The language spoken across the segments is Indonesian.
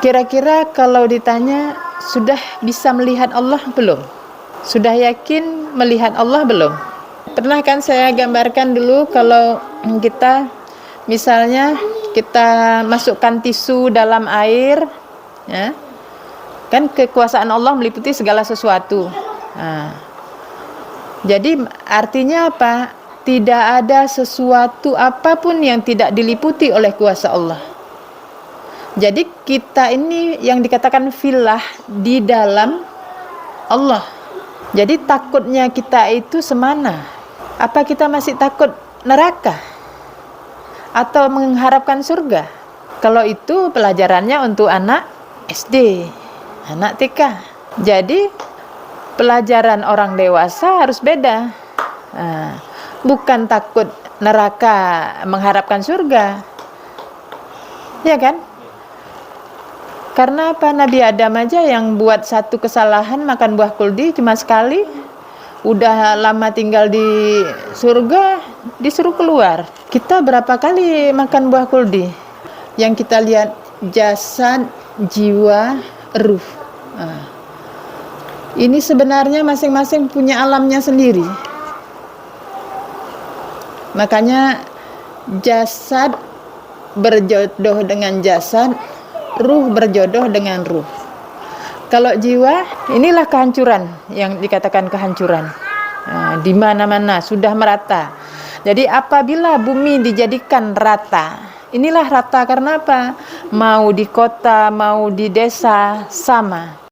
Kira-kira kalau ditanya, sudah bisa melihat Allah belum? Sudah yakin melihat Allah belum? Pernah kan saya gambarkan dulu kalau kita misalnya kita masukkan tisu dalam air, ya, kan kekuasaan Allah meliputi segala sesuatu. Nah, jadi artinya apa? Tidak ada sesuatu apapun yang tidak diliputi oleh kuasa Allah. Jadi kita ini yang dikatakan filah di dalam Allah. Jadi takutnya kita itu semana? Apa kita masih takut neraka? Atau mengharapkan surga? Kalau itu pelajarannya untuk anak SD, anak TK. Jadi pelajaran orang dewasa harus beda. Bukan takut neraka, mengharapkan surga. Ya kan? Karena apa? Nabi Adam aja yang buat satu kesalahan makan buah kuldi cuma sekali, udah lama tinggal di surga disuruh keluar. Kita berapa kali makan buah kuldi? Yang kita lihat jasad, jiwa, ruh. Ini sebenarnya masing-masing punya alamnya sendiri. Makanya jasad berjodoh dengan jasad, ruh berjodoh dengan ruh. Kalau jiwa, inilah kehancuran yang dikatakan kehancuran. Di mana-mana sudah merata. Jadi apabila bumi dijadikan rata, inilah rata karena apa? Mau di kota, mau di desa, sama.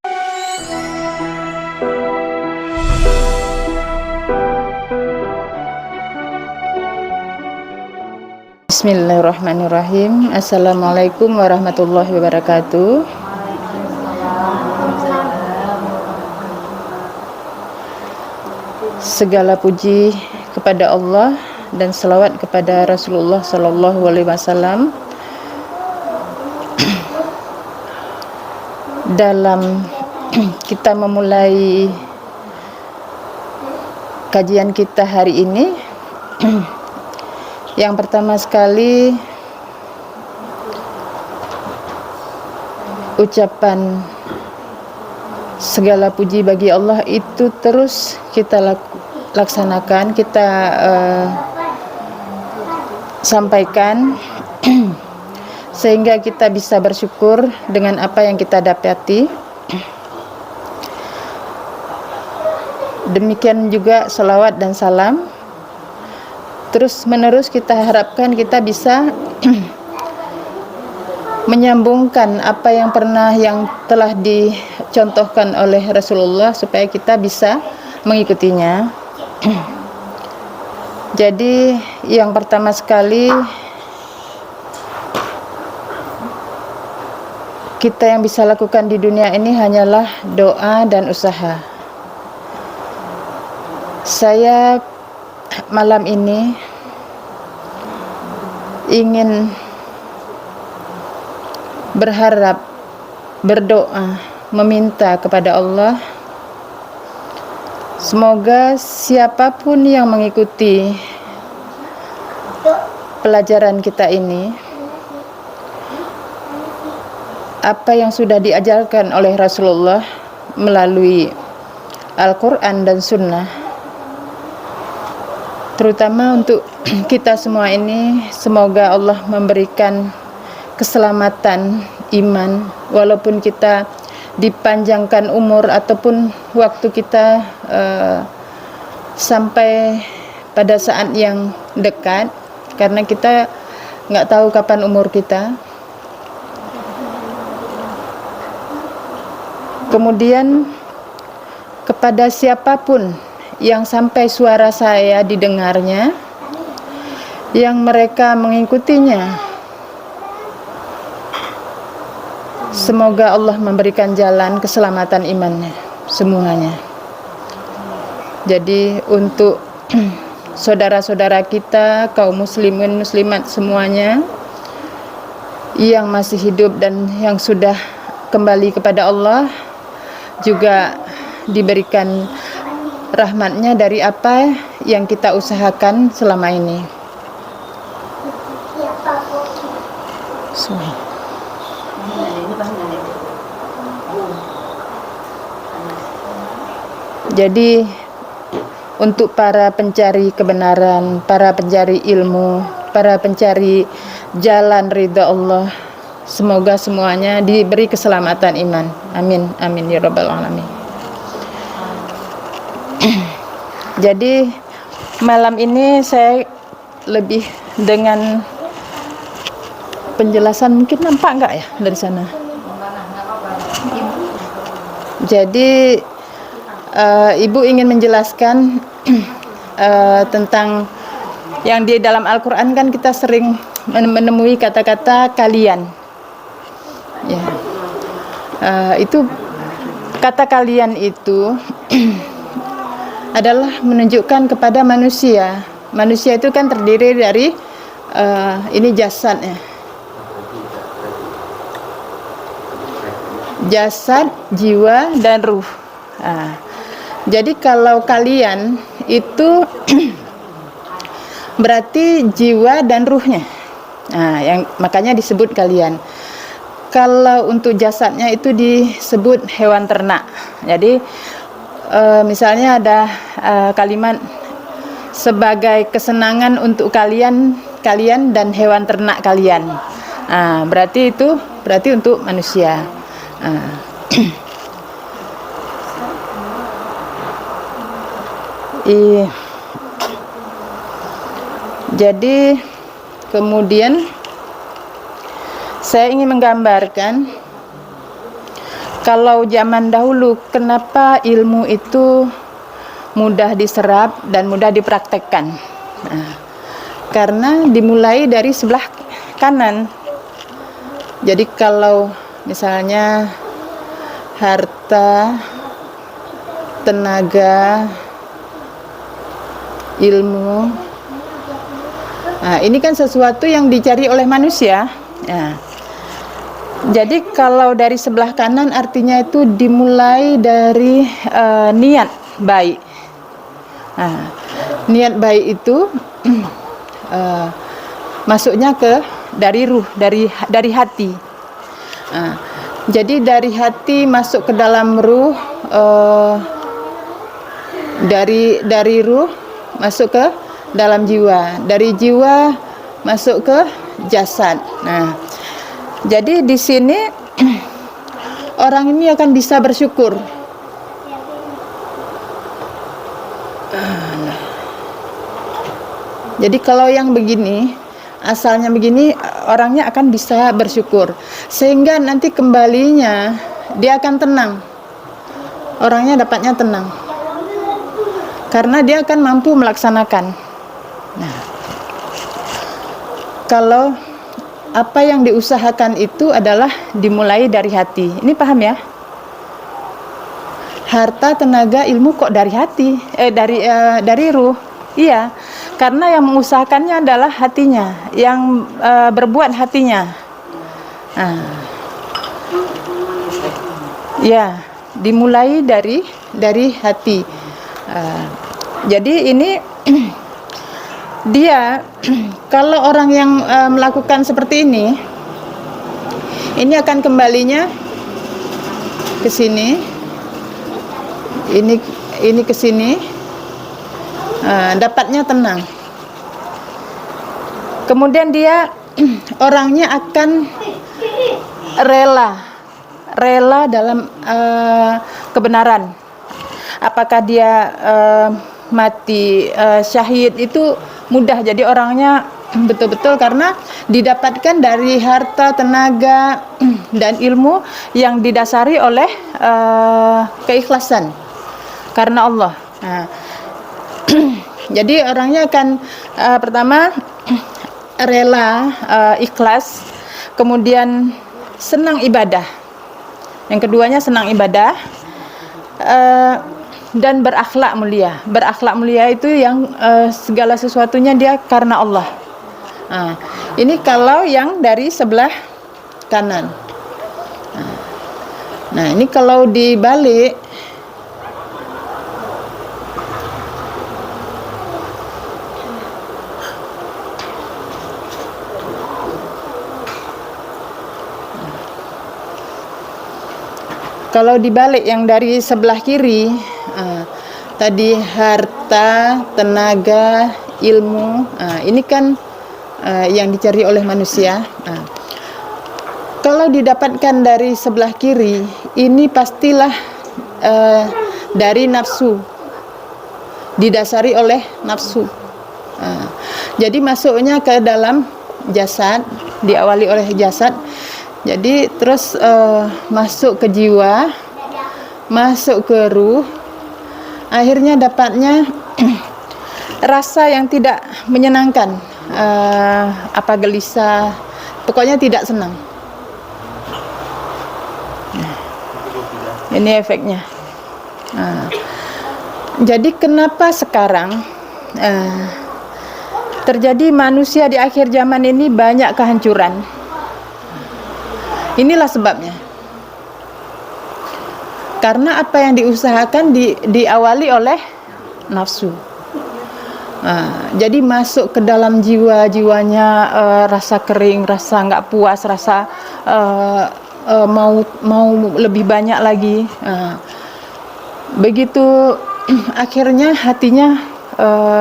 Bismillahirrahmanirrahim. Assalamualaikum warahmatullahi wabarakatuh. Segala puji kepada Allah dan selawat kepada Rasulullah Sallallahu Alaihi Wasallam. Dalam kita memulai kajian kita hari ini, yang pertama sekali ucapan segala puji bagi Allah itu terus kita laksanakan, kita sampaikan sehingga kita bisa bersyukur dengan apa yang kita dapati. Demikian juga salawat dan salam terus menerus kita harapkan kita bisa menyambungkan apa yang telah dicontohkan oleh Rasulullah supaya kita bisa mengikutinya. Jadi yang pertama sekali kita yang bisa lakukan di dunia ini hanyalah doa dan usaha. Saya malam ini ingin berharap, berdoa, meminta kepada Allah semoga siapapun yang mengikuti pelajaran kita ini, apa yang sudah diajarkan oleh Rasulullah melalui Al-Quran dan Sunnah, terutama untuk kita semua ini, semoga Allah memberikan keselamatan iman, walaupun kita dipanjangkan umur ataupun waktu kita sampai pada saat yang dekat, karena kita nggak tahu kapan umur kita. Kemudian kepada siapapun yang sampai suara saya didengarnya, yang mereka mengikutinya, semoga Allah memberikan jalan keselamatan imannya semuanya. Jadi untuk saudara-saudara kita, kaum muslimin muslimat semuanya yang masih hidup dan yang sudah kembali kepada Allah, juga diberikan rahmatnya dari apa yang kita usahakan selama ini. Jadi untuk para pencari kebenaran, para pencari ilmu, para pencari jalan ridha Allah, semoga semuanya diberi keselamatan iman. Amin, amin ya rabbal alamin. Jadi malam ini saya lebih dengan penjelasan, mungkin nampak nggak ya dari sana? Jadi Ibu ingin menjelaskan tentang yang di dalam Al-Quran kan kita sering menemui kata-kata kalian. Ya. Itu kata kalian itu adalah menunjukkan kepada manusia. Manusia itu kan terdiri dari ini jasadnya. Jasad, jiwa, dan ruh. Jadi kalau kalian itu berarti jiwa dan ruhnya. Yang makanya disebut kalian. Kalau untuk jasadnya itu disebut hewan ternak. Jadi misalnya ada kalimat sebagai kesenangan untuk kalian dan hewan ternak kalian. Berarti untuk manusia. Jadi kemudian saya ingin menggambarkan kalau zaman dahulu kenapa ilmu itu mudah diserap dan mudah dipraktekkan. Karena dimulai dari sebelah kanan. Jadi kalau misalnya harta, tenaga, ilmu, ini kan sesuatu yang dicari oleh manusia. Jadi kalau dari sebelah kanan artinya itu dimulai dari niat baik. Niat baik itu masuknya dari ruh, dari hati. Jadi dari hati masuk ke dalam ruh, dari ruh masuk ke dalam jiwa, dari jiwa masuk ke jasad. Jadi di sini orang ini akan bisa bersyukur. Jadi kalau yang begini, asalnya begini, orangnya akan bisa bersyukur. Sehingga nanti kembalinya dia akan tenang. Orangnya dapatnya tenang. Karena dia akan mampu melaksanakan. Kalau apa yang diusahakan itu adalah dimulai dari hati. Ini paham ya? Harta, tenaga, ilmu kok dari hati, dari ruh. Iya, karena yang mengusahakannya adalah hatinya, yang berbuat hatinya. Ya, dimulai dari hati. Jadi ini dia kalau orang yang melakukan seperti ini akan kembalinya ke sini, ini ke sini, dapatnya tenang. Kemudian dia orangnya akan rela dalam kebenaran. Apakah dia mati syahid itu mudah, jadi orangnya betul-betul karena didapatkan dari harta, tenaga, dan ilmu yang didasari oleh keikhlasan karena Allah. Jadi orangnya akan pertama rela, ikhlas, kemudian senang ibadah. Yang keduanya senang ibadah, dan berakhlak mulia. Berakhlak mulia itu yang segala sesuatunya dia karena Allah. Ini kalau yang dari sebelah kanan. Nah, ini kalau dibalik, yang dari sebelah kiri, tadi harta, tenaga, ilmu. Ini kan yang dicari oleh manusia. Kalau didapatkan dari sebelah kiri, ini pastilah dari nafsu, didasari oleh nafsu. Jadi masuknya ke dalam jasad, diawali oleh jasad. Jadi terus masuk ke jiwa, masuk ke ruh. Akhirnya dapatnya rasa yang tidak menyenangkan, apa gelisah, pokoknya tidak senang. Ini efeknya. Jadi kenapa sekarang terjadi manusia di akhir zaman ini banyak kehancuran? Inilah sebabnya. Karena apa yang diusahakan diawali oleh nafsu. Jadi masuk ke dalam jiwanya rasa kering, rasa nggak puas, rasa mau lebih banyak lagi. Begitu akhirnya hatinya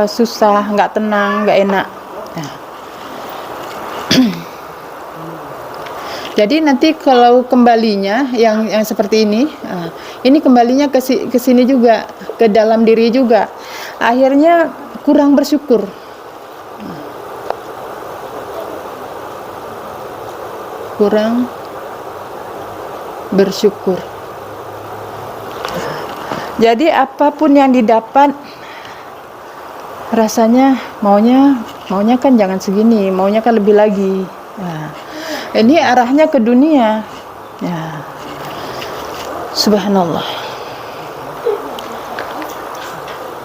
susah, nggak tenang, nggak enak. Jadi nanti kalau kembalinya yang seperti ini kembalinya ke sini juga, ke dalam diri juga. Akhirnya kurang bersyukur. Kurang bersyukur. Jadi apapun yang didapat rasanya maunya kan jangan segini, maunya kan lebih lagi. Ini arahnya ke dunia. Subhanallah.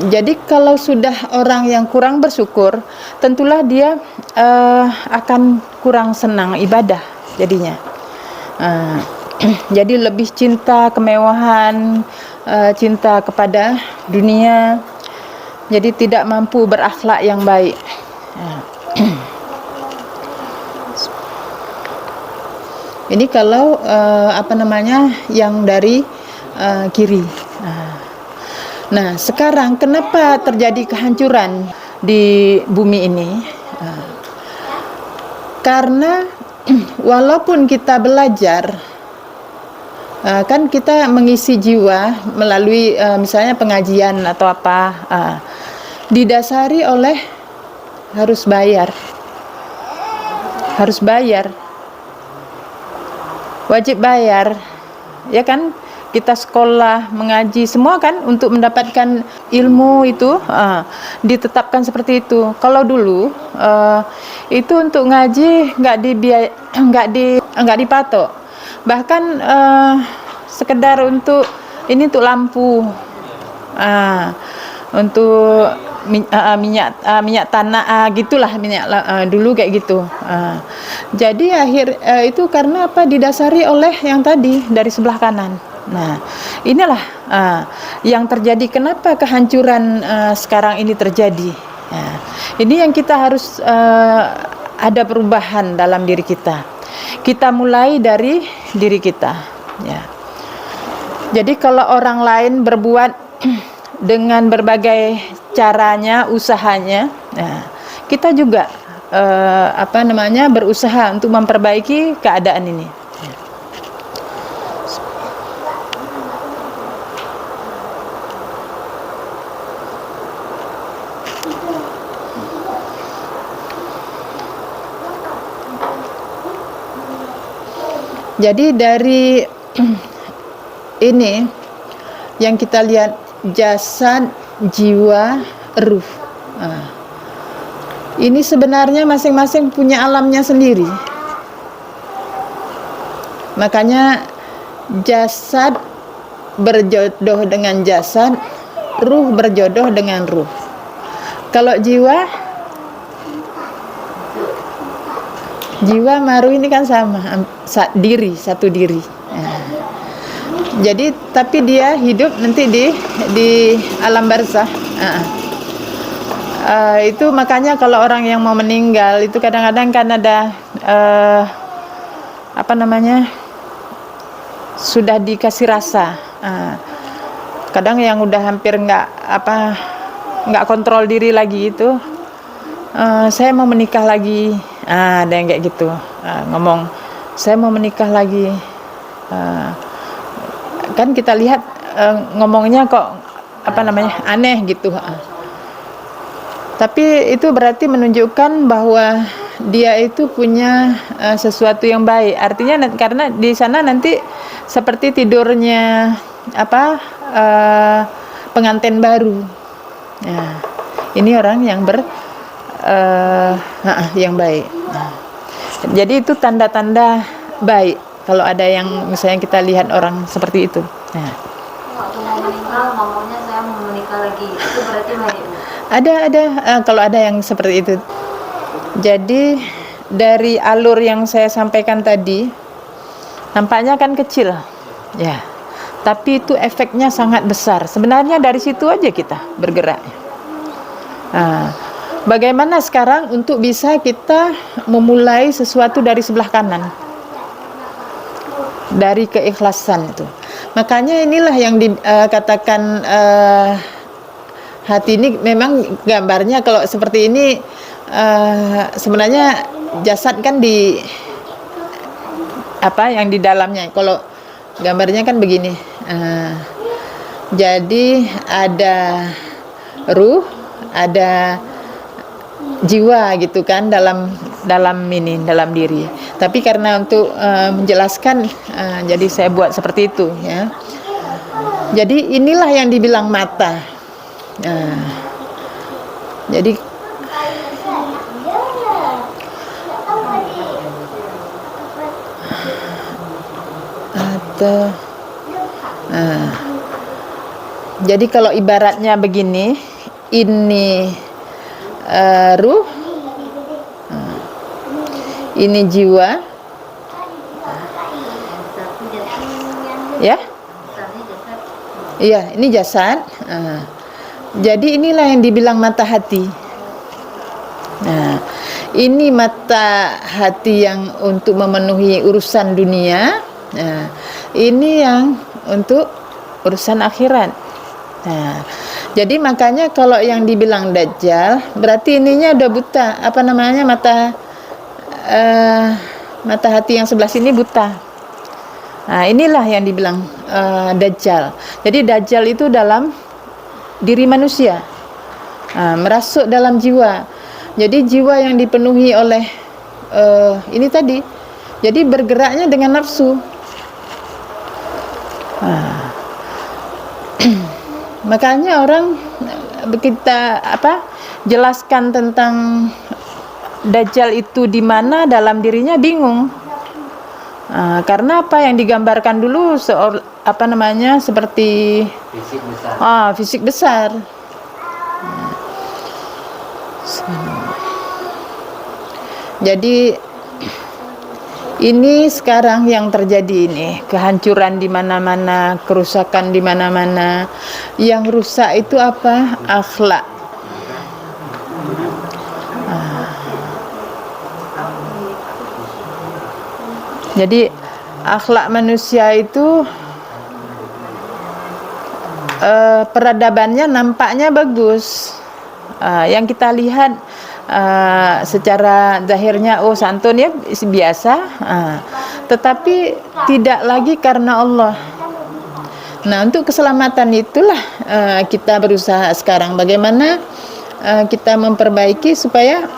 Jadi kalau sudah orang yang kurang bersyukur, tentulah dia akan kurang senang ibadah jadinya. Jadi lebih cinta kemewahan, cinta kepada dunia. Jadi tidak mampu berakhlak yang baik. Ini kalau yang dari kiri. Nah, sekarang kenapa terjadi kehancuran di bumi ini? Karena walaupun kita belajar, kan kita mengisi jiwa melalui misalnya pengajian atau apa, didasari oleh harus bayar, wajib bayar, ya kan? Kita sekolah, mengaji, semua kan untuk mendapatkan ilmu itu ditetapkan seperti itu. Kalau dulu itu untuk ngaji nggak dipatok, bahkan sekedar untuk lampu, untuk minyak tanah, gitulah minyak dulu kayak gitu. Jadi itu karena apa? Didasari oleh yang tadi dari sebelah kanan. Nah, inilah yang terjadi. Kenapa kehancuran sekarang ini terjadi? Ini yang kita harus ada perubahan dalam diri kita. Kita mulai dari diri kita. Ya. Jadi kalau orang lain berbuat dengan berbagai caranya, usahanya, kita juga berusaha untuk memperbaiki keadaan ini. Jadi dari ini yang kita lihat, jasad, jiwa, ruh. Ini sebenarnya masing-masing punya alamnya sendiri. Makanya jasad berjodoh dengan jasad, ruh berjodoh dengan ruh. Kalau jiwa sama ruh ini kan sama, satu diri. Jadi tapi dia hidup nanti di alam barzah. Itu makanya kalau orang yang mau meninggal itu kadang-kadang kan ada sudah dikasih rasa. kadang yang udah hampir nggak kontrol diri lagi itu, saya mau menikah lagi, ada yang kayak gitu, ngomong saya mau menikah lagi. Kan kita lihat ngomongnya kok aneh gitu. Tapi itu berarti menunjukkan bahwa dia itu punya sesuatu yang baik. Artinya karena di sana nanti seperti tidurnya pengantin baru. Nah, ini orang yang yang baik. Jadi itu tanda-tanda baik kalau ada yang misalnya kita lihat orang seperti itu. Nah, waktu mau meninggal ngomongnya saya mau menikah lagi, itu berarti baik? Ada kalau ada yang seperti itu. Jadi dari alur yang saya sampaikan tadi, nampaknya kan kecil, ya. Tapi itu efeknya sangat besar. Sebenarnya dari situ aja kita bergerak. Bagaimana sekarang untuk bisa kita memulai sesuatu dari sebelah kanan, dari keikhlasan itu. Makanya inilah yang dikatakan hati ini memang gambarnya kalau seperti ini, sebenarnya jasad kan yang di dalamnya. Kalau gambarnya kan begini, jadi ada ruh, ada jiwa gitu kan dalam diri. Tapi karena untuk menjelaskan, jadi saya buat seperti itu ya. Jadi inilah yang dibilang mata. Jadi jadi kalau ibaratnya begini, ini ruh, ini jiwa, ya, iya, ini jasad. Jadi inilah yang dibilang mata hati. Nah, ini mata hati yang untuk memenuhi urusan dunia. Nah, ini yang untuk urusan akhirat. Nah, jadi makanya kalau yang dibilang dajjal, berarti ininya udah buta. Mata hati yang sebelah sini buta. Nah, inilah yang dibilang dajjal. Jadi dajjal itu dalam diri manusia, merasuk dalam jiwa. Jadi jiwa yang dipenuhi oleh ini tadi, jadi bergeraknya dengan nafsu. Makanya orang kita jelaskan tentang dajjal itu di mana dalam dirinya bingung. Karena apa yang digambarkan dulu seperti fisik besar. Fisik besar. Jadi ini sekarang yang terjadi ini, kehancuran di mana-mana, kerusakan di mana-mana. Yang rusak itu apa? Akhlak. Jadi akhlak manusia itu peradabannya nampaknya bagus. Yang kita lihat secara zahirnya santun ya biasa, tetapi tidak lagi karena Allah. Nah, untuk keselamatan itulah kita berusaha sekarang bagaimana kita memperbaiki supaya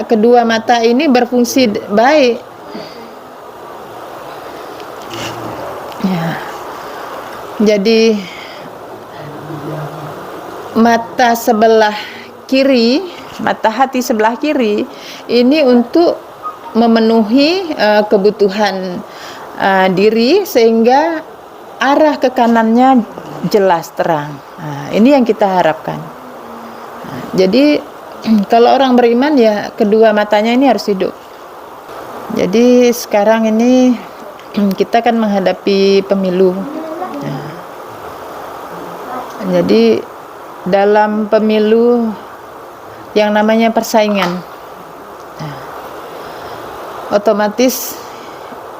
kedua mata ini berfungsi baik. Ya. Jadi mata sebelah kiri, mata hati sebelah kiri ini untuk memenuhi kebutuhan diri sehingga arah ke kanannya jelas terang. Ini yang kita harapkan. Jadi kalau orang beriman ya kedua matanya ini harus hidup. Jadi sekarang ini kita kan menghadapi pemilu. Jadi dalam pemilu yang namanya persaingan, otomatis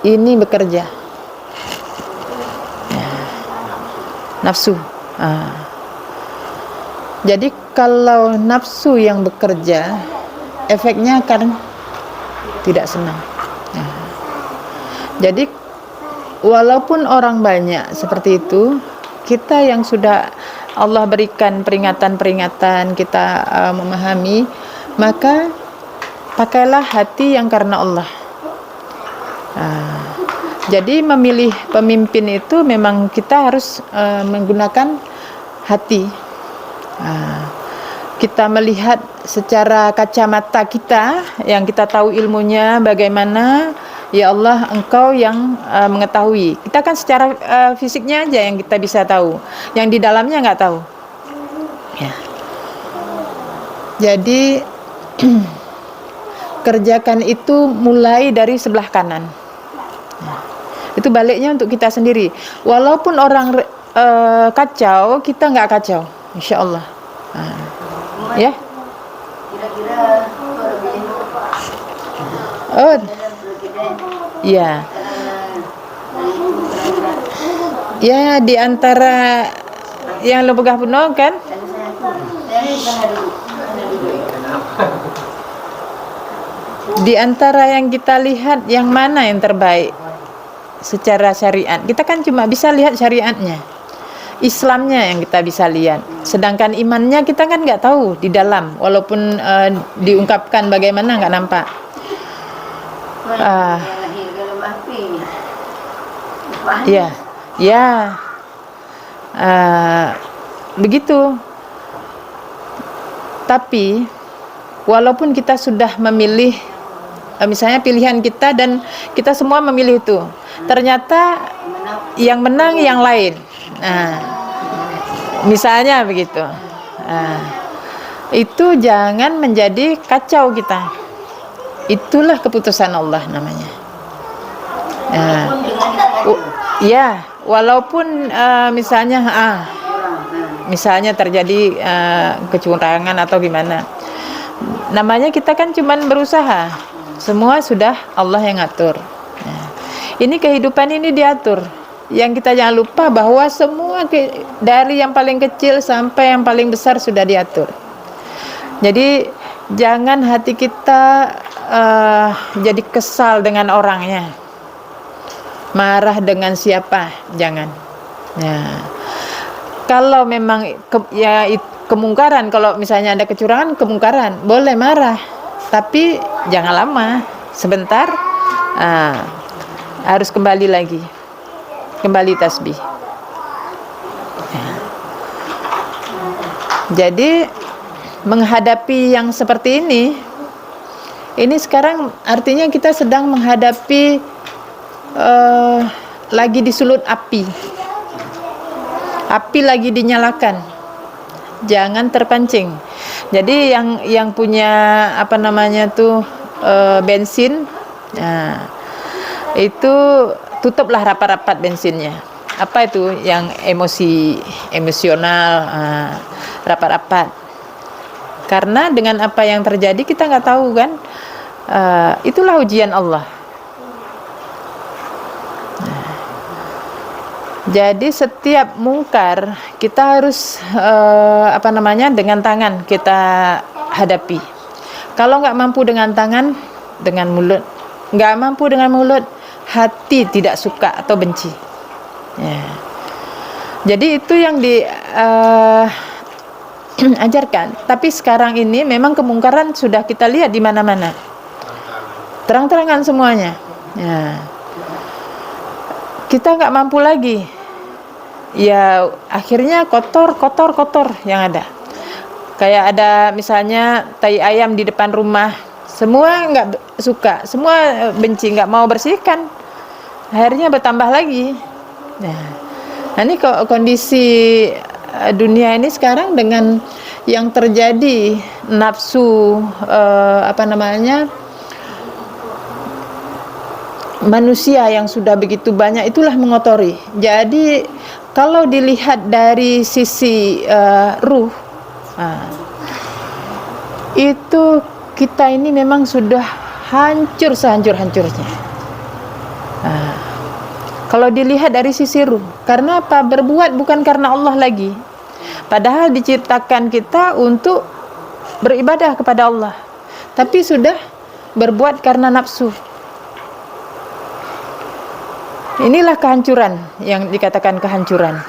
ini bekerja. nafsu. Jadi kalau nafsu yang bekerja, efeknya akan tidak senang. Jadi walaupun orang banyak seperti itu, kita yang sudah Allah berikan peringatan-peringatan, kita memahami, maka pakailah hati yang karena Allah. Jadi memilih pemimpin itu memang kita harus menggunakan hati. Kita melihat secara kacamata kita yang kita tahu ilmunya bagaimana. Ya Allah, Engkau yang mengetahui. Kita kan secara fisiknya aja yang kita bisa tahu, yang di dalamnya nggak tahu. Ya. Jadi kerjakan itu mulai dari sebelah kanan. Itu baliknya untuk kita sendiri. Walaupun orang kacau, kita nggak kacau, insya Allah. Ya. Kira-kira Oh, ya. Ya, di antara yang lo pegah penuh kan? Di antara yang kita lihat, yang mana yang terbaik secara syariat? Kita kan cuma bisa lihat syariatnya, Islamnya yang kita bisa lihat. Sedangkan imannya kita kan nggak tahu di dalam, walaupun diungkapkan bagaimana nggak nampak. Ya, begitu. Tapi walaupun kita sudah memilih, misalnya pilihan kita dan kita semua memilih itu, ternyata yang menang yang lain. Misalnya begitu. Itu jangan menjadi kacau kita. Itulah keputusan Allah namanya. Ya, walaupun misalnya terjadi kecurangan atau gimana, namanya kita kan cuman berusaha. Semua sudah Allah yang ngatur. Ini kehidupan ini diatur. Yang kita jangan lupa bahwa semua dari yang paling kecil sampai yang paling besar sudah diatur. Jadi jangan hati kita jadi kesal dengan orangnya, marah dengan siapa, jangan. Kalau memang kemungkaran, kalau misalnya ada kecurangan, kemungkaran, boleh marah, tapi jangan lama, sebentar, harus kembali lagi, kembali tasbih. Jadi menghadapi yang seperti ini sekarang artinya kita sedang menghadapi lagi disulut api lagi dinyalakan, jangan terpancing. Jadi yang punya bensin, itu tutuplah rapat-rapat bensinnya. Apa itu yang emosional, rapat-rapat. Karena dengan apa yang terjadi kita nggak tahu kan. Itulah ujian Allah. Jadi setiap mungkar kita harus dengan tangan kita hadapi. Kalau nggak mampu dengan tangan, dengan mulut. Nggak mampu dengan mulut, hati tidak suka atau benci. Jadi itu yang ajarkan. Tapi sekarang ini memang kemungkaran sudah kita lihat di mana-mana. Terang-terangan semuanya. Kita nggak mampu lagi. Ya akhirnya kotor yang ada. Kayak ada misalnya tai ayam di depan rumah, semua nggak suka, semua benci, nggak mau bersihkan. Akhirnya bertambah lagi. Nah ini kondisi dunia ini sekarang dengan yang terjadi nafsu manusia yang sudah begitu banyak, itulah mengotori. Jadi kalau dilihat dari sisi ruh, itu kita ini memang sudah hancur sehancur-hancurnya. Kalau dilihat dari sisi ruh, karena apa? Berbuat bukan karena Allah lagi. Padahal diciptakan kita untuk beribadah kepada Allah, tapi sudah berbuat karena nafsu. Inilah kehancuran yang dikatakan kehancuran.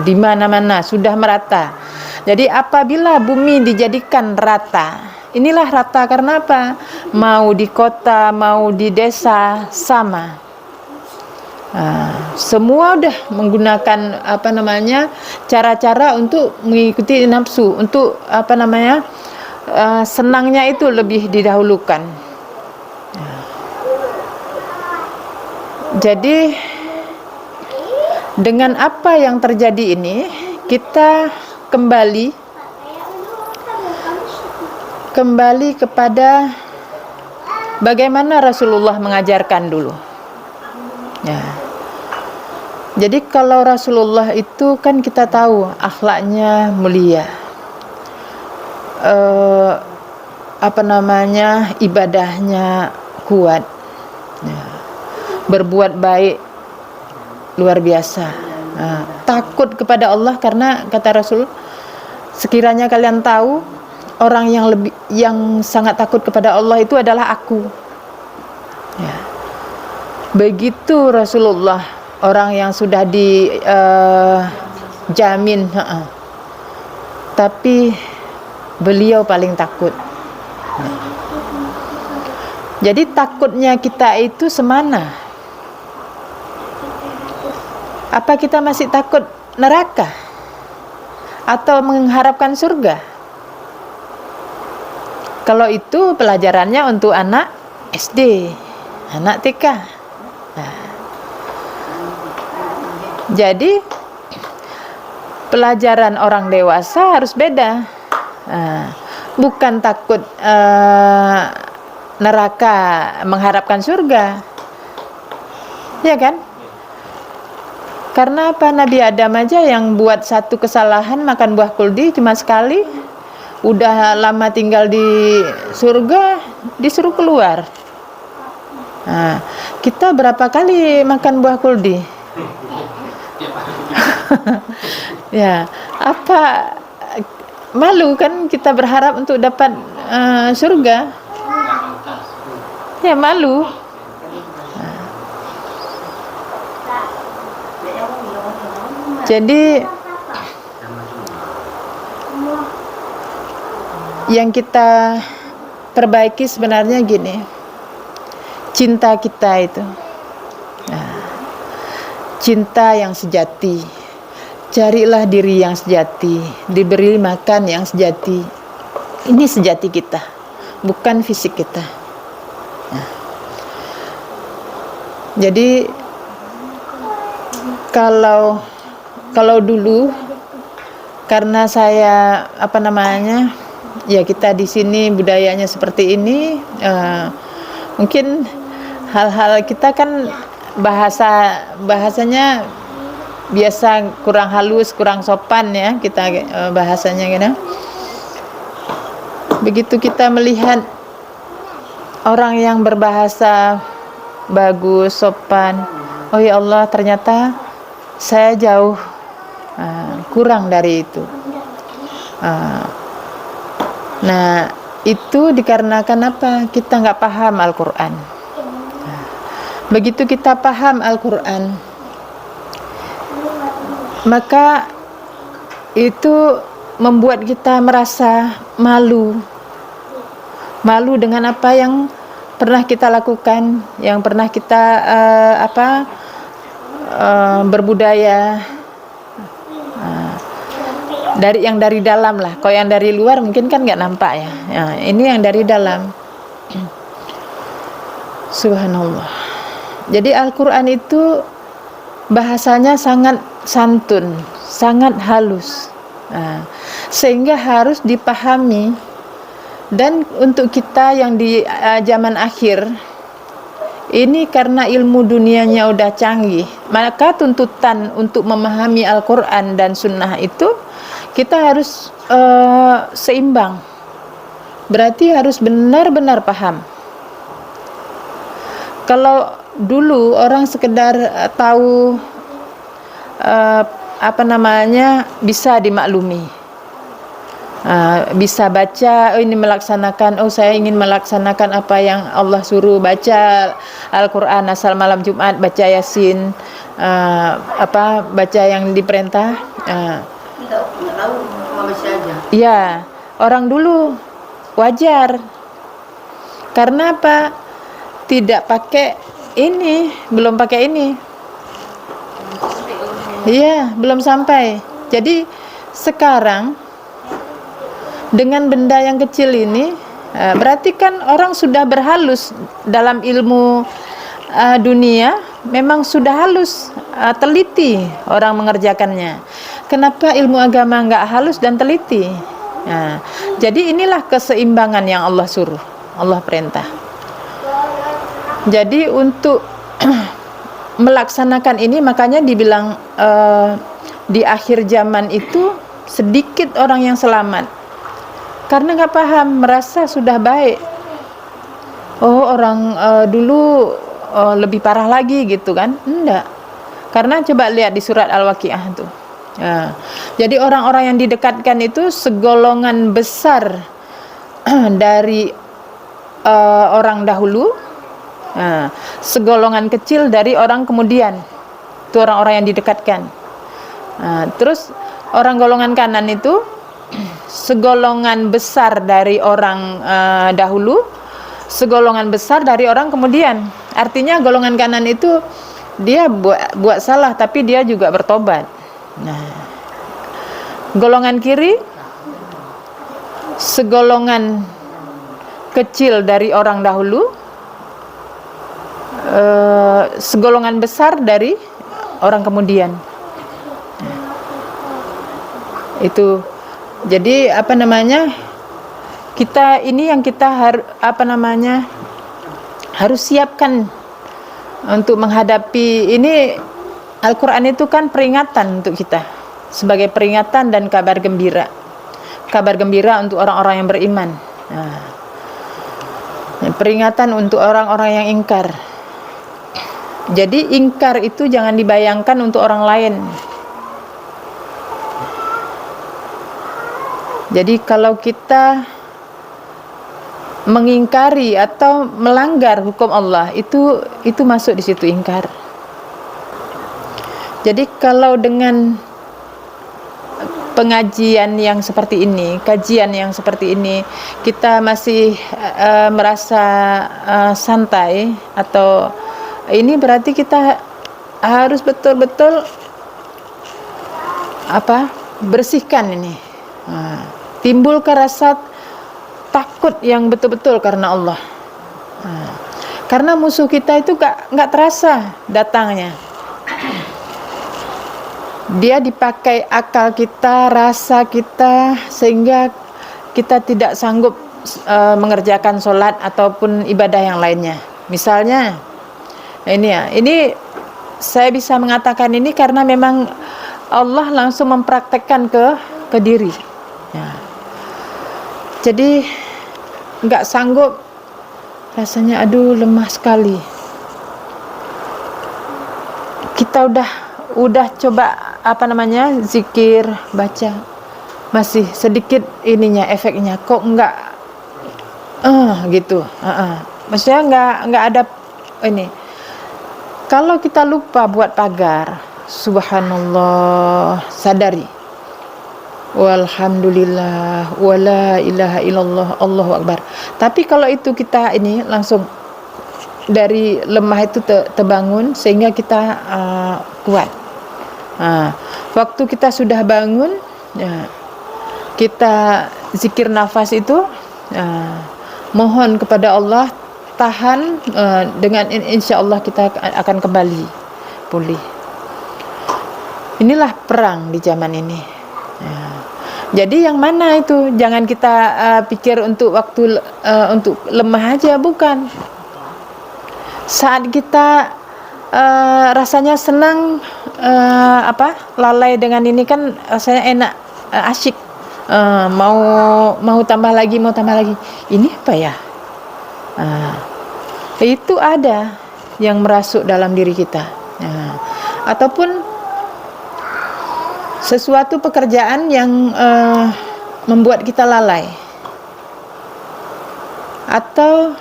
Di mana-mana sudah merata. Jadi apabila bumi dijadikan rata, inilah rata karena apa? Mau di kota, mau di desa, sama. Semua udah menggunakan cara-cara untuk mengikuti nafsu, untuk senangnya itu lebih didahulukan. Jadi dengan apa yang terjadi ini, kita kembali kepada bagaimana Rasulullah mengajarkan dulu. Jadi kalau Rasulullah itu kan kita tahu akhlaknya mulia, ibadahnya kuat, berbuat baik luar biasa, takut kepada Allah, karena kata Rasul, sekiranya kalian tahu orang yang sangat takut kepada Allah itu adalah aku. Begitu Rasulullah, orang yang sudah dijamin, tapi beliau paling takut. Jadi takutnya kita itu semana? Apa kita masih takut neraka atau mengharapkan surga? Kalau itu pelajarannya untuk anak SD, anak TK. Jadi pelajaran orang dewasa harus beda. Bukan takut neraka, mengharapkan surga, ya kan? Karena apa? Nabi Adam aja yang buat satu kesalahan, makan buah kuldi cuma sekali, udah lama tinggal di surga, disuruh keluar. Kita berapa kali makan buah kuldi? Ya, apa malu kan kita berharap untuk dapat surga? Ya malu. Jadi yang kita perbaiki sebenarnya gini, cinta kita itu, cinta yang sejati. Carilah diri yang sejati, diberi makan yang sejati. Ini sejati kita, bukan fisik kita. Jadi kalau dulu, karena saya ya kita di sini budayanya seperti ini, mungkin hal-hal kita kan bahasanya biasa kurang halus, kurang sopan ya kita bahasanya gitu. Begitu kita melihat orang yang berbahasa bagus, sopan, oh ya Allah, ternyata saya jauh kurang dari itu. Nah, itu dikarenakan apa? Kita nggak paham Al-Quran. Begitu kita paham Al-Quran, maka itu membuat kita merasa malu dengan apa yang pernah kita lakukan, yang pernah kita berbudaya, dari dalam lah. Kalau yang dari luar mungkin kan nggak nampak ya. Ini yang dari dalam. Subhanallah. Jadi Al-Quran itu bahasanya sangat santun, sangat halus, sehingga harus dipahami. Dan untuk kita yang di zaman akhir ini, karena ilmu dunianya udah canggih, maka tuntutan untuk memahami Al-Quran dan Sunnah itu kita harus seimbang. Berarti harus benar-benar paham. Kalau dulu orang sekedar tahu bisa dimaklumi. Bisa baca, ini melaksanakan, saya ingin melaksanakan apa yang Allah suruh, baca Al-Quran asal malam Jumat, baca Yasin, baca yang diperintah. Tidak tahu, cuma baca aja. Ya, orang dulu wajar. Karena apa? Tidak pakai ini, belum pakai ini. Iya, belum sampai. Jadi sekarang dengan benda yang kecil ini, berarti kan orang sudah berhalus dalam ilmu dunia, memang sudah halus, teliti orang mengerjakannya. Kenapa ilmu agama nggak halus dan teliti? Jadi inilah keseimbangan yang Allah suruh, Allah perintah. Jadi untuk melaksanakan ini, makanya dibilang di akhir zaman itu sedikit orang yang selamat. Karena nggak paham, merasa sudah baik. Orang dulu lebih parah lagi gitu kan? Enggak. Karena coba lihat di surat Al-Waqiah tuh. Jadi orang-orang yang didekatkan itu segolongan besar dari orang dahulu, segolongan kecil dari orang kemudian. Itu orang-orang yang didekatkan. Terus orang golongan kanan itu segolongan besar dari orang dahulu, segolongan besar dari orang kemudian. Artinya golongan kanan itu dia buat salah tapi dia juga bertobat. Golongan kiri segolongan kecil dari orang dahulu, segolongan besar dari orang kemudian. Itu jadi kita ini yang kita harus siapkan untuk menghadapi ini. Al-Quran itu kan peringatan untuk kita, sebagai peringatan dan kabar gembira untuk orang-orang yang beriman. Peringatan untuk orang-orang yang ingkar. Jadi ingkar itu jangan dibayangkan untuk orang lain. Jadi kalau kita mengingkari atau melanggar hukum Allah, itu masuk di situ ingkar. Jadi kalau dengan pengajian yang seperti ini, kajian yang seperti ini, kita masih merasa santai, atau ini berarti kita harus betul-betul bersihkan ini. Timbul rasa takut yang betul-betul karena Allah. Karena musuh kita itu nggak terasa datangnya. Dia dipakai akal kita, rasa kita, sehingga kita tidak sanggup mengerjakan sholat ataupun ibadah yang lainnya. Misalnya, ini saya bisa mengatakan ini karena memang Allah langsung mempraktekkan ke diri. Jadi nggak sanggup, rasanya lemah sekali. Kita udah coba zikir, baca, masih sedikit efeknya, kok nggak gitu. Maksudnya nggak ada ini. Kalau kita lupa buat pagar, subhanallah, sadari, walhamdulillah, wala ilaha illallah, Allahu akbar. Tapi kalau itu kita langsung dari lemah itu terbangun, sehingga kita kuat. Waktu kita sudah bangun, kita zikir nafas itu, mohon kepada Allah, tahan, dengan insya Allah kita akan kembali pulih. Inilah perang di zaman ini. Jadi yang mana itu? Jangan kita pikir untuk waktu untuk lemah aja, bukan. Saat kita rasanya senang, lalai dengan ini kan rasanya enak, asyik, mau tambah lagi. Ini apa ya? Itu ada. yang merasuk dalam diri kita. Nah, ataupun sesuatu pekerjaan yang membuat kita lalai, atau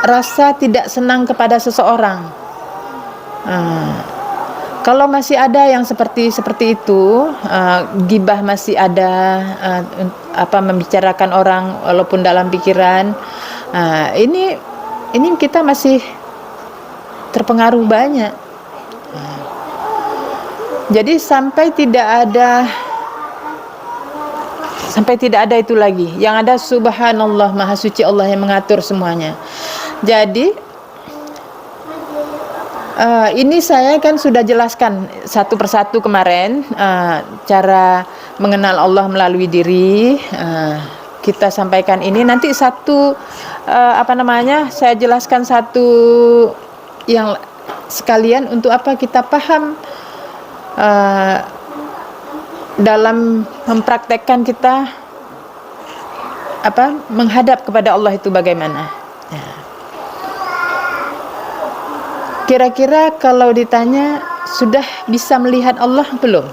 rasa tidak senang kepada seseorang. Kalau masih ada yang seperti itu, gibah masih ada, membicarakan orang walaupun dalam pikiran, ini kita masih terpengaruh banyak. Jadi sampai tidak ada itu lagi. Yang ada subhanallah, maha suci Allah yang mengatur semuanya. Jadi ini saya kan sudah jelaskan satu persatu kemarin, cara mengenal Allah melalui diri. Kita sampaikan ini, nanti saya jelaskan satu yang sekalian untuk apa kita paham dalam mempraktekkan kita menghadap kepada Allah itu bagaimana. Kira-kira kalau ditanya sudah bisa melihat Allah belum?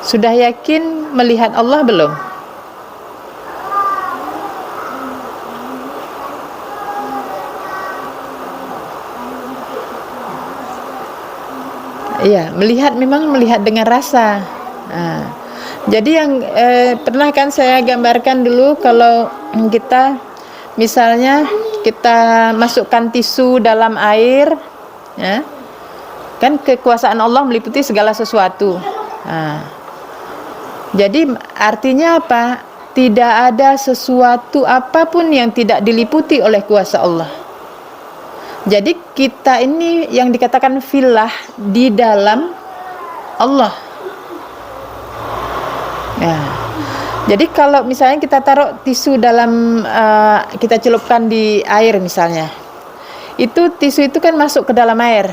Sudah yakin melihat Allah belum? Iya, memang melihat dengan rasa. Jadi yang pernah kan saya gambarkan dulu, kalau kita misalnya kita masukkan tisu dalam air, ya, kan kekuasaan Allah meliputi segala sesuatu. Jadi artinya apa? Tidak ada sesuatu apapun yang tidak diliputi oleh kuasa Allah. Jadi kita ini yang dikatakan filah di dalam Allah. Jadi kalau misalnya kita taruh tisu dalam, kita celupkan di air misalnya, itu tisu itu kan masuk ke dalam air.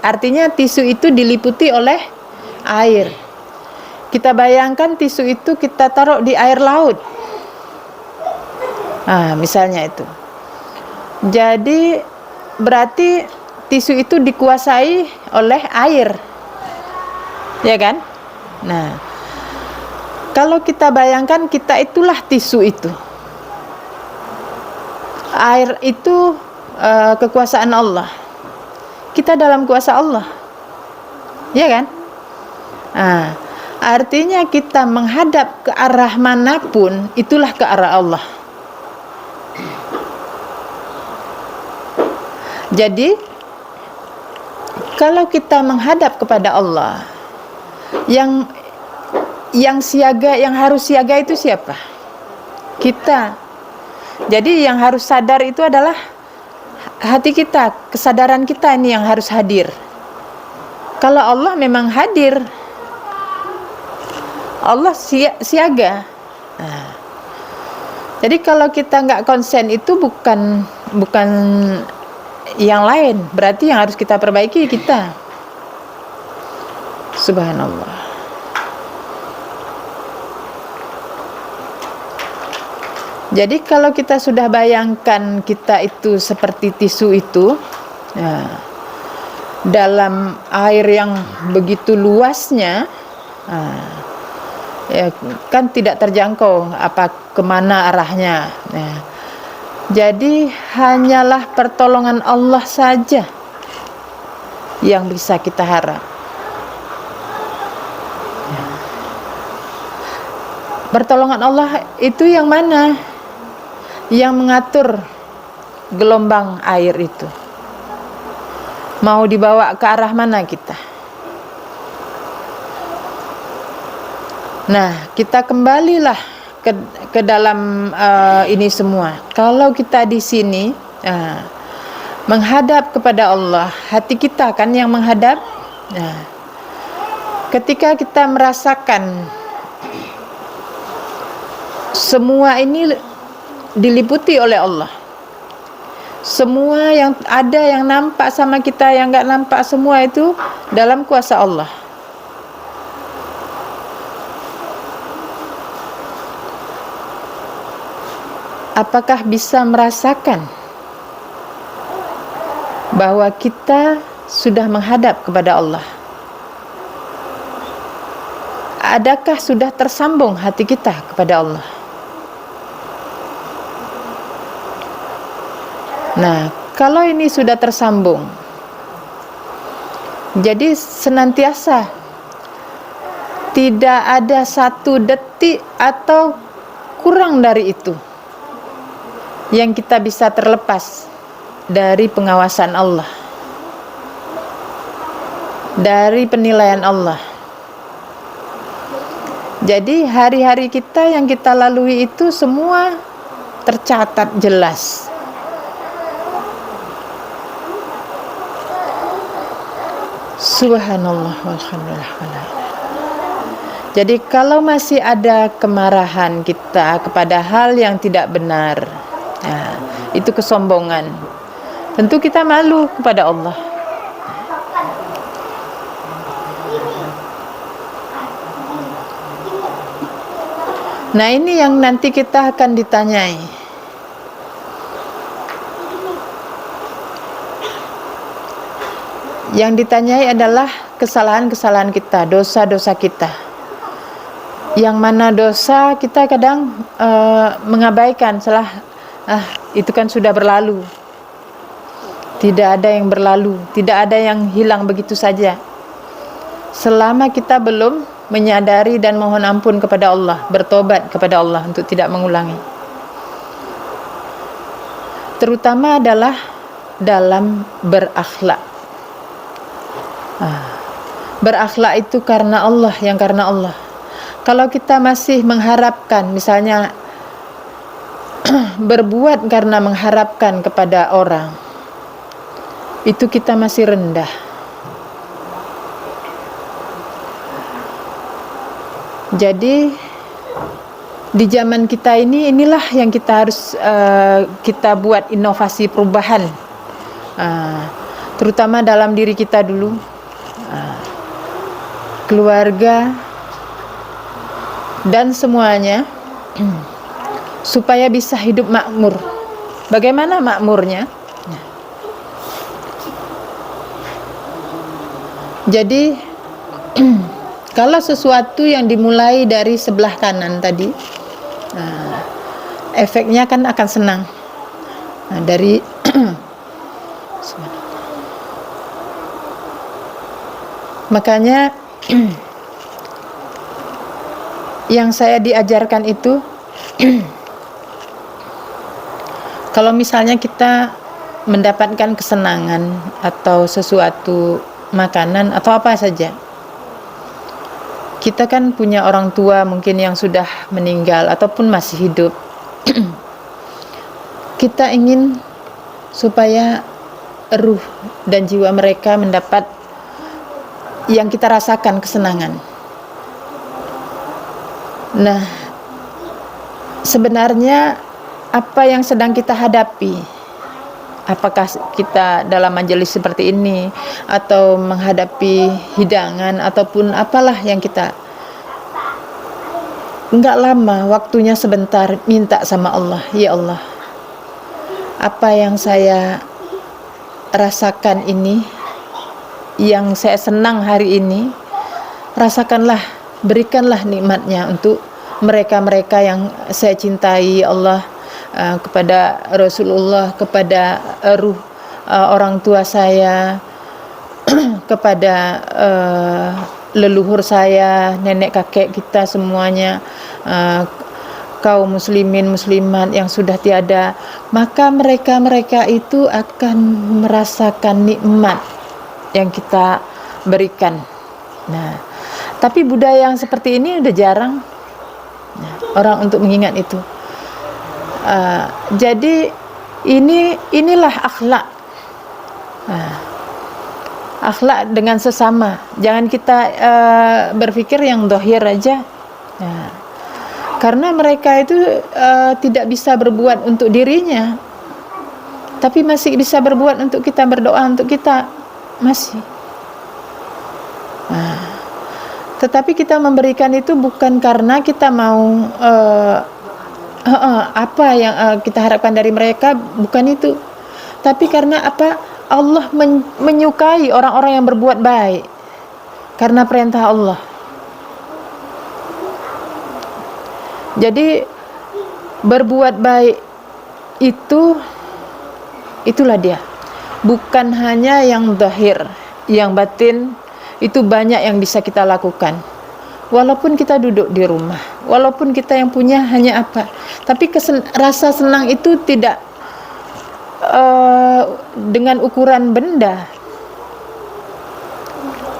Artinya tisu itu diliputi oleh air. Kita bayangkan tisu itu kita taruh di air laut. Misalnya itu. Jadi berarti tisu itu dikuasai oleh air. Ya kan? Nah, kalau kita bayangkan kita itulah tisu itu. Air itu kekuasaan Allah. Kita dalam kuasa Allah. Ya kan? Artinya kita menghadap ke arah manapun, itulah ke arah Allah. Jadi kalau kita menghadap kepada Allah, yang siaga, yang harus siaga itu siapa? Kita. Jadi yang harus sadar itu adalah hati kita, kesadaran kita ini yang harus hadir. Kalau Allah memang hadir, Allah siaga. Jadi kalau kita nggak konsen itu bukan yang lain, berarti yang harus kita perbaiki kita. Subhanallah. Jadi kalau kita sudah bayangkan kita itu seperti tisu itu, dalam air yang begitu luasnya, ya kan tidak terjangkau kemana arahnya. Jadi hanyalah pertolongan Allah saja yang bisa kita harap. Pertolongan Allah itu yang mana? Yang mengatur gelombang air itu. Mau dibawa ke arah mana kita? Nah, kita kembalilah ke dalam ini semua. Kalau kita di sini menghadap kepada Allah, hati kita kan yang menghadap. Ketika kita merasakan semua ini diliputi oleh Allah, semua yang ada, yang nampak sama kita, yang nggak nampak, semua itu dalam kuasa Allah. apakah bisa merasakan bahwa kita sudah menghadap kepada Allah? Adakah sudah tersambung hati kita kepada Allah? Nah, kalau ini sudah tersambung, jadi senantiasa tidak ada satu detik atau kurang dari itu yang kita bisa terlepas dari pengawasan Allah, dari penilaian Allah. Jadi hari-hari kita yang kita lalui itu semua tercatat jelas. Subhanallah walhamdulillah wala. Jadi kalau masih ada kemarahan kita kepada hal yang tidak benar, itu kesombongan. Tentu kita malu kepada Allah. Nah, ini yang nanti kita akan ditanyai. Yang ditanyai adalah kesalahan-kesalahan kita, dosa-dosa kita. Yang mana dosa kita kadang mengabaikan, itu kan sudah berlalu. Tidak ada yang berlalu, tidak ada yang hilang begitu saja. Selama kita belum menyadari dan mohon ampun kepada Allah, bertobat kepada Allah untuk tidak mengulangi. Terutama adalah dalam berakhlak. Berakhlak itu karena Allah, yang karena Allah. Kalau kita masih mengharapkan, misalnya berbuat karena mengharapkan kepada orang, itu kita masih rendah. Jadi di zaman kita ini, inilah yang kita harus kita buat inovasi perubahan, terutama dalam diri kita dulu, keluarga dan semuanya, supaya bisa hidup makmur. Bagaimana makmurnya? Jadi kalau sesuatu yang dimulai dari sebelah kanan tadi, efeknya kan akan senang. Dari makanya yang saya diajarkan itu, kalau misalnya kita mendapatkan kesenangan atau sesuatu makanan atau apa saja, kita kan punya orang tua mungkin yang sudah meninggal ataupun masih hidup. Kita ingin supaya ruh dan jiwa mereka mendapat yang kita rasakan, kesenangan. Nah, sebenarnya apa yang sedang kita hadapi, apakah kita dalam majelis seperti ini atau menghadapi hidangan ataupun apalah yang kita, enggak lama, waktunya sebentar, minta sama Allah, ya Allah, apa yang saya rasakan ini, yang saya senang hari ini, rasakanlah, berikanlah nikmatnya untuk mereka-mereka yang saya cintai, Allah, kepada Rasulullah, kepada ruh orang tua saya, kepada leluhur saya, nenek kakek kita semuanya, kaum muslimin muslimat yang sudah tiada, maka mereka itu akan merasakan nikmat yang kita berikan. Nah, tapi budaya yang seperti ini udah jarang orang untuk mengingat itu. Jadi inilah akhlak. Akhlak dengan sesama. Jangan kita berpikir yang dohir aja. Karena mereka itu tidak bisa berbuat untuk dirinya, tapi masih bisa berbuat untuk kita, berdoa untuk kita, masih. Tetapi kita memberikan itu bukan karena kita mau apa yang kita harapkan dari mereka, bukan itu. Tapi karena apa? Allah menyukai orang-orang yang berbuat baik karena perintah Allah. Jadi berbuat baik itulah dia. Bukan hanya yang zahir, yang batin itu banyak yang bisa kita lakukan. Walaupun kita duduk di rumah, walaupun kita yang punya hanya apa, tapi rasa senang itu tidak dengan ukuran benda.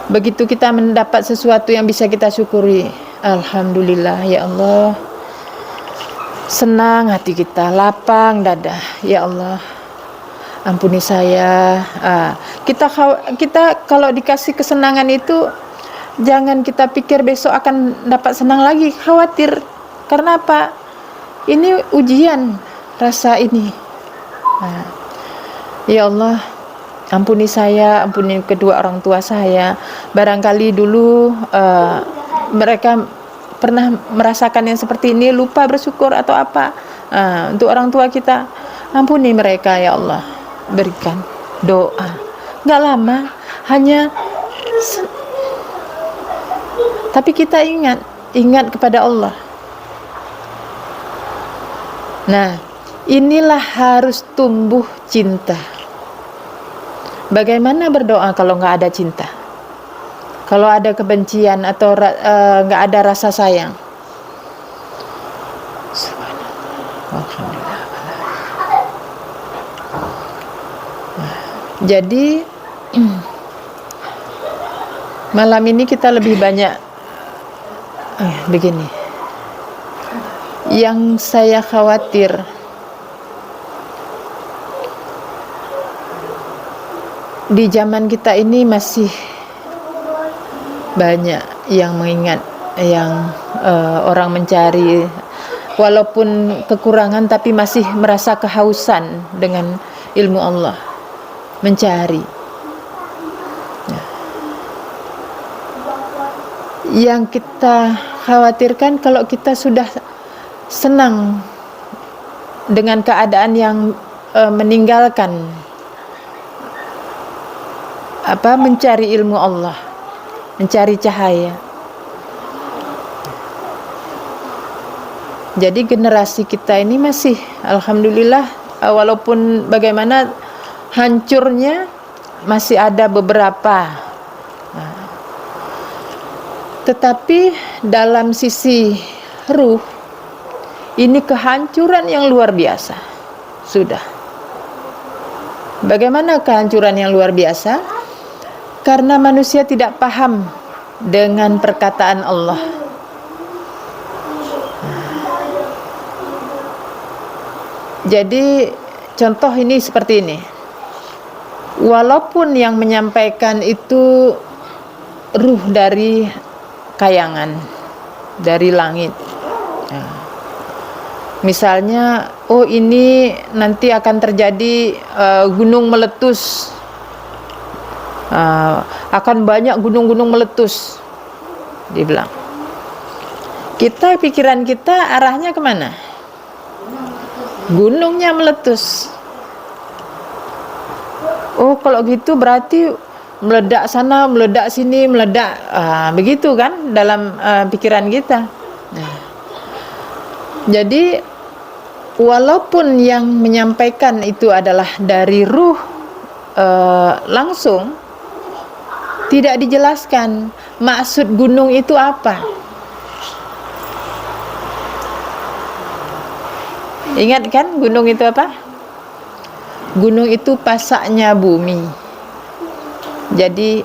Begitu kita mendapat sesuatu yang bisa kita syukuri, alhamdulillah ya Allah, senang hati kita, lapang dada, ya Allah ampuni saya. Kita kalau dikasih kesenangan itu, jangan kita pikir besok akan dapat senang lagi, khawatir. Karena apa? Ini ujian rasa ini. Ya Allah, ampuni saya, ampuni kedua orang tua saya. Barangkali dulu mereka pernah merasakan yang seperti ini, lupa bersyukur atau apa. Untuk orang tua kita, ampuni mereka ya Allah. Berikan doa. Nggak lama, hanya tapi kita ingat kepada Allah. Nah, inilah harus tumbuh cinta. Bagaimana berdoa kalau nggak ada cinta? Kalau ada kebencian atau nggak ada rasa sayang? Alhamdulillah. Jadi malam ini kita lebih banyak begini. Yang saya khawatir, di zaman kita ini masih banyak yang mengingat, yang orang mencari walaupun kekurangan tapi masih merasa kehausan dengan ilmu Allah, mencari. Yang kita khawatirkan kalau kita sudah senang dengan keadaan yang meninggalkan mencari ilmu Allah, mencari cahaya. Jadi generasi kita ini masih, alhamdulillah, walaupun bagaimana hancurnya, masih ada beberapa. Tetapi dalam sisi ruh, ini kehancuran yang luar biasa. Sudah. Bagaimana kehancuran yang luar biasa? Karena manusia tidak paham dengan perkataan Allah. Jadi contoh ini seperti ini. Walaupun yang menyampaikan itu ruh dari kayangan, dari langit. Misalnya, ini nanti akan terjadi gunung meletus, akan banyak gunung-gunung meletus, dibilang. Pikiran kita arahnya kemana? Gunungnya meletus. Kalau gitu berarti meledak sana, meledak sini, meledak, begitu kan dalam pikiran kita. Jadi walaupun yang menyampaikan itu adalah dari ruh langsung, tidak dijelaskan maksud gunung itu apa. Ingat kan gunung itu apa? Gunung itu pasaknya bumi. Jadi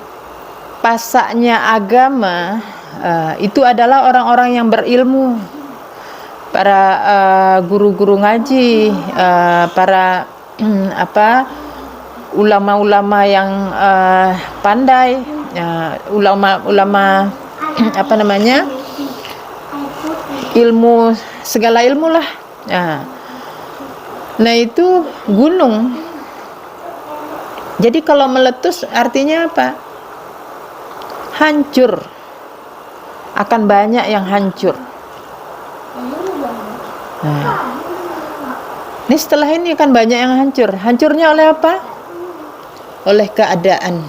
pasaknya agama itu adalah orang-orang yang berilmu, para guru-guru ngaji, para ulama-ulama yang pandai, ulama-ulama ilmu, segala ilmu lah. Nah itu gunung. Jadi kalau meletus artinya apa? Hancur. Akan banyak yang hancur. Ini setelah ini akan banyak yang hancur. Hancurnya oleh apa? Oleh keadaan.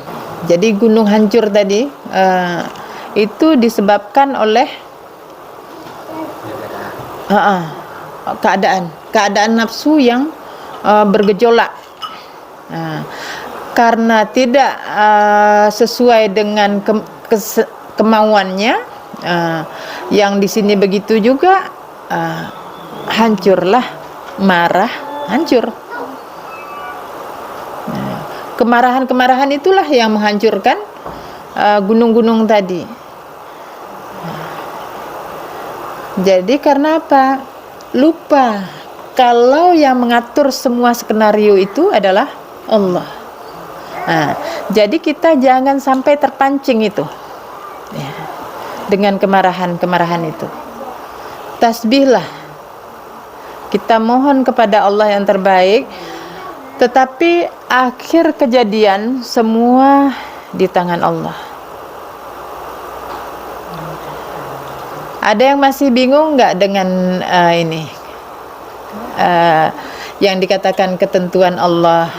Jadi gunung hancur tadi itu disebabkan oleh keadaan nafsu yang bergejolak. Karena tidak sesuai dengan kemauannya, yang di sini begitu juga, hancurlah, marah, hancur. Kemarahan itulah yang menghancurkan gunung-gunung tadi. Jadi karena apa? Lupa kalau yang mengatur semua skenario itu adalah Allah. Jadi kita jangan sampai terpancing itu, ya, dengan kemarahan itu. Tasbihlah, kita mohon kepada Allah yang terbaik, tetapi akhir kejadian semua di tangan Allah. Ada yang masih bingung nggak dengan ini yang dikatakan ketentuan Allah,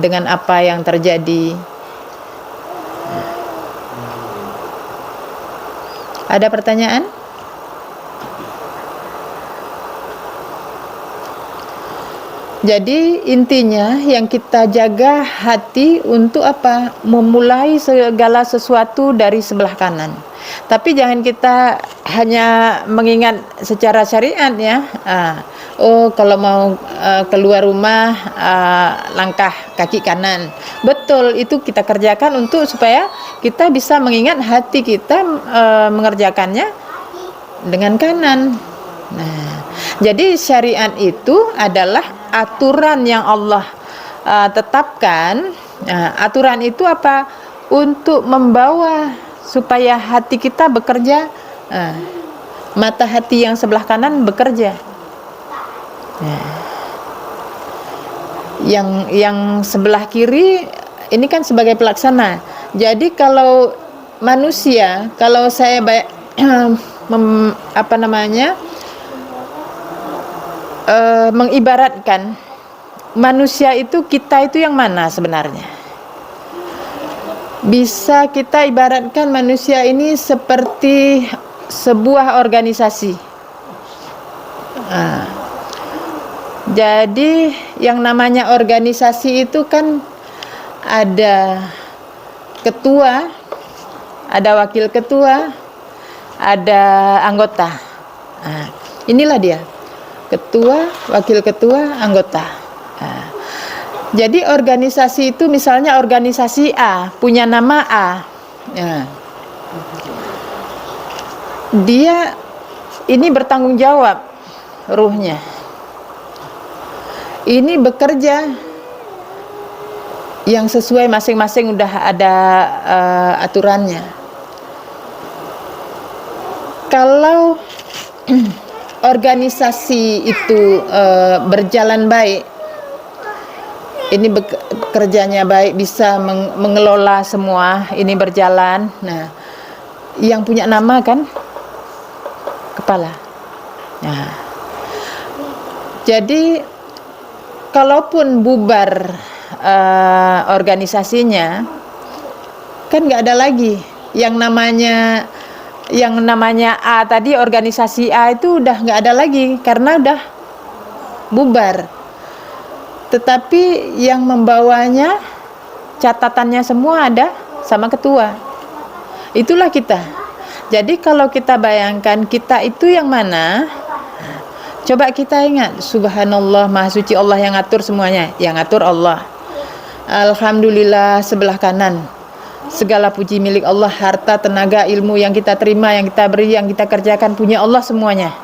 dengan apa yang terjadi? Ada pertanyaan? Jadi intinya yang kita jaga hati untuk apa? Memulai segala sesuatu dari sebelah kanan. Tapi jangan kita hanya mengingat secara syariat, ya. Kalau mau keluar rumah langkah kaki kanan. Betul, itu kita kerjakan untuk supaya kita bisa mengingat hati kita mengerjakannya dengan kanan. Nah, jadi syariat itu adalah aturan yang Allah tetapkan. Aturan itu apa? Untuk membawa supaya hati kita bekerja, mata hati yang sebelah kanan bekerja. Yang sebelah kiri ini kan sebagai pelaksana. Jadi kalau manusia, kalau saya mengibaratkan manusia itu, kita itu yang mana sebenarnya? Bisa kita ibaratkan manusia ini seperti sebuah organisasi. Jadi yang namanya organisasi itu kan ada ketua, ada wakil ketua, ada anggota. Inilah dia, ketua, wakil ketua, anggota. Jadi organisasi itu, misalnya organisasi A punya nama A, dia ini bertanggung jawab ruhnya, ini bekerja yang sesuai masing-masing, udah ada aturannya. Kalau organisasi itu berjalan baik, ini bekerjanya baik, bisa mengelola semua, ini berjalan. Nah, yang punya nama kan kepala. Nah, jadi kalaupun bubar organisasinya, kan nggak ada lagi yang namanya A tadi, organisasi A itu udah nggak ada lagi karena udah bubar. Tetapi yang membawanya, catatannya semua ada sama ketua. Itulah kita. Jadi kalau kita bayangkan kita itu yang mana, coba kita ingat, subhanallah, maha suci Allah yang ngatur semuanya, yang ngatur Allah. Alhamdulillah, sebelah kanan, segala puji milik Allah, harta, tenaga, ilmu yang kita terima, yang kita beri, yang kita kerjakan, punya Allah semuanya.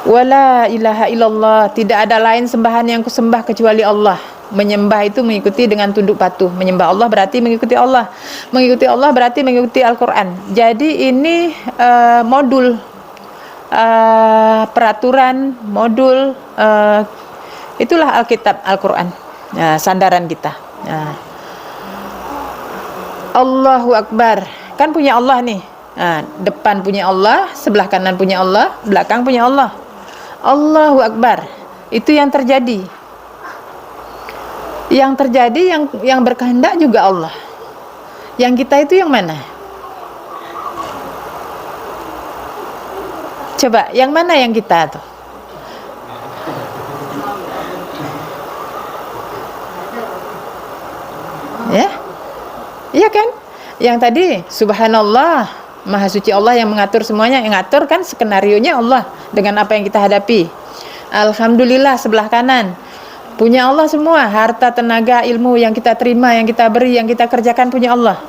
Wala ilaha illallah, tidak ada lain sembahan yang kusembah kecuali Allah. Menyembah itu mengikuti dengan tunduk patuh. Menyembah Allah berarti mengikuti Allah. Mengikuti Allah berarti mengikuti Al-Quran. Jadi ini modul peraturan, modul itulah Alkitab, Al-Quran, sandaran kita. Allahu Akbar, kan punya Allah nih. Depan punya Allah, sebelah kanan punya Allah, belakang punya Allah. Allahu Akbar. Itu yang terjadi. Yang terjadi, yang berkehendak juga Allah. Yang kita itu yang mana? Coba, yang mana yang kita tuh? Ya? Iya kan? Yang tadi subhanallah, maha suci Allah yang mengatur semuanya, yang ngatur kan skenarionya Allah dengan apa yang kita hadapi. Alhamdulillah sebelah kanan punya Allah semua, harta, tenaga, ilmu yang kita terima, yang kita beri, yang kita kerjakan punya Allah.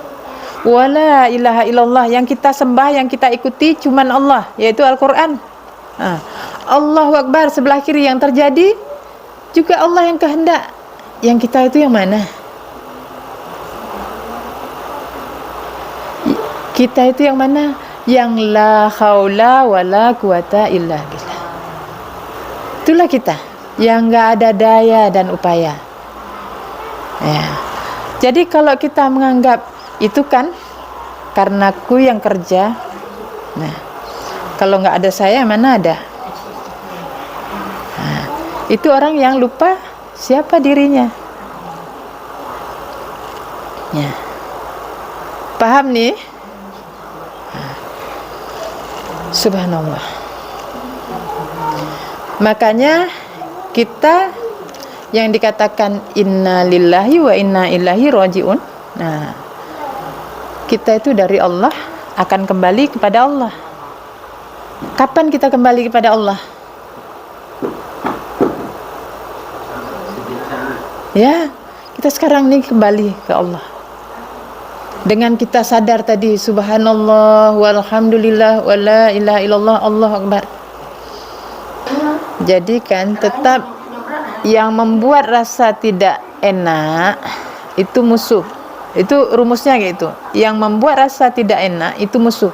Wala ilaha illallah, yang kita sembah, yang kita ikuti cuman Allah, yaitu Al-Qur'an. Allahu Akbar sebelah kiri, yang terjadi juga Allah yang kehendak. Yang kita itu yang mana? Kita itu yang mana? Yang la haula wala quwata illa billah. Itulah kita, yang enggak ada daya dan upaya. Ya. Jadi kalau kita menganggap itu kan karena ku yang kerja. Nah, kalau enggak ada saya, mana ada? Nah, itu orang yang lupa siapa dirinya. Ya. Paham nih? Subhanallah. Makanya kita yang dikatakan inna lillahi wa inna ilaihi rajiun. Nah, kita itu dari Allah akan kembali kepada Allah. Kapan kita kembali kepada Allah? Ya, kita sekarang nih kembali ke Allah. Dengan kita sadar tadi subhanallah walhamdulillah wala ilaha illallah Allahu akbar. Jadi kan tetap yang membuat rasa tidak enak itu musuh. Itu rumusnya kayak itu. Yang membuat rasa tidak enak itu musuh.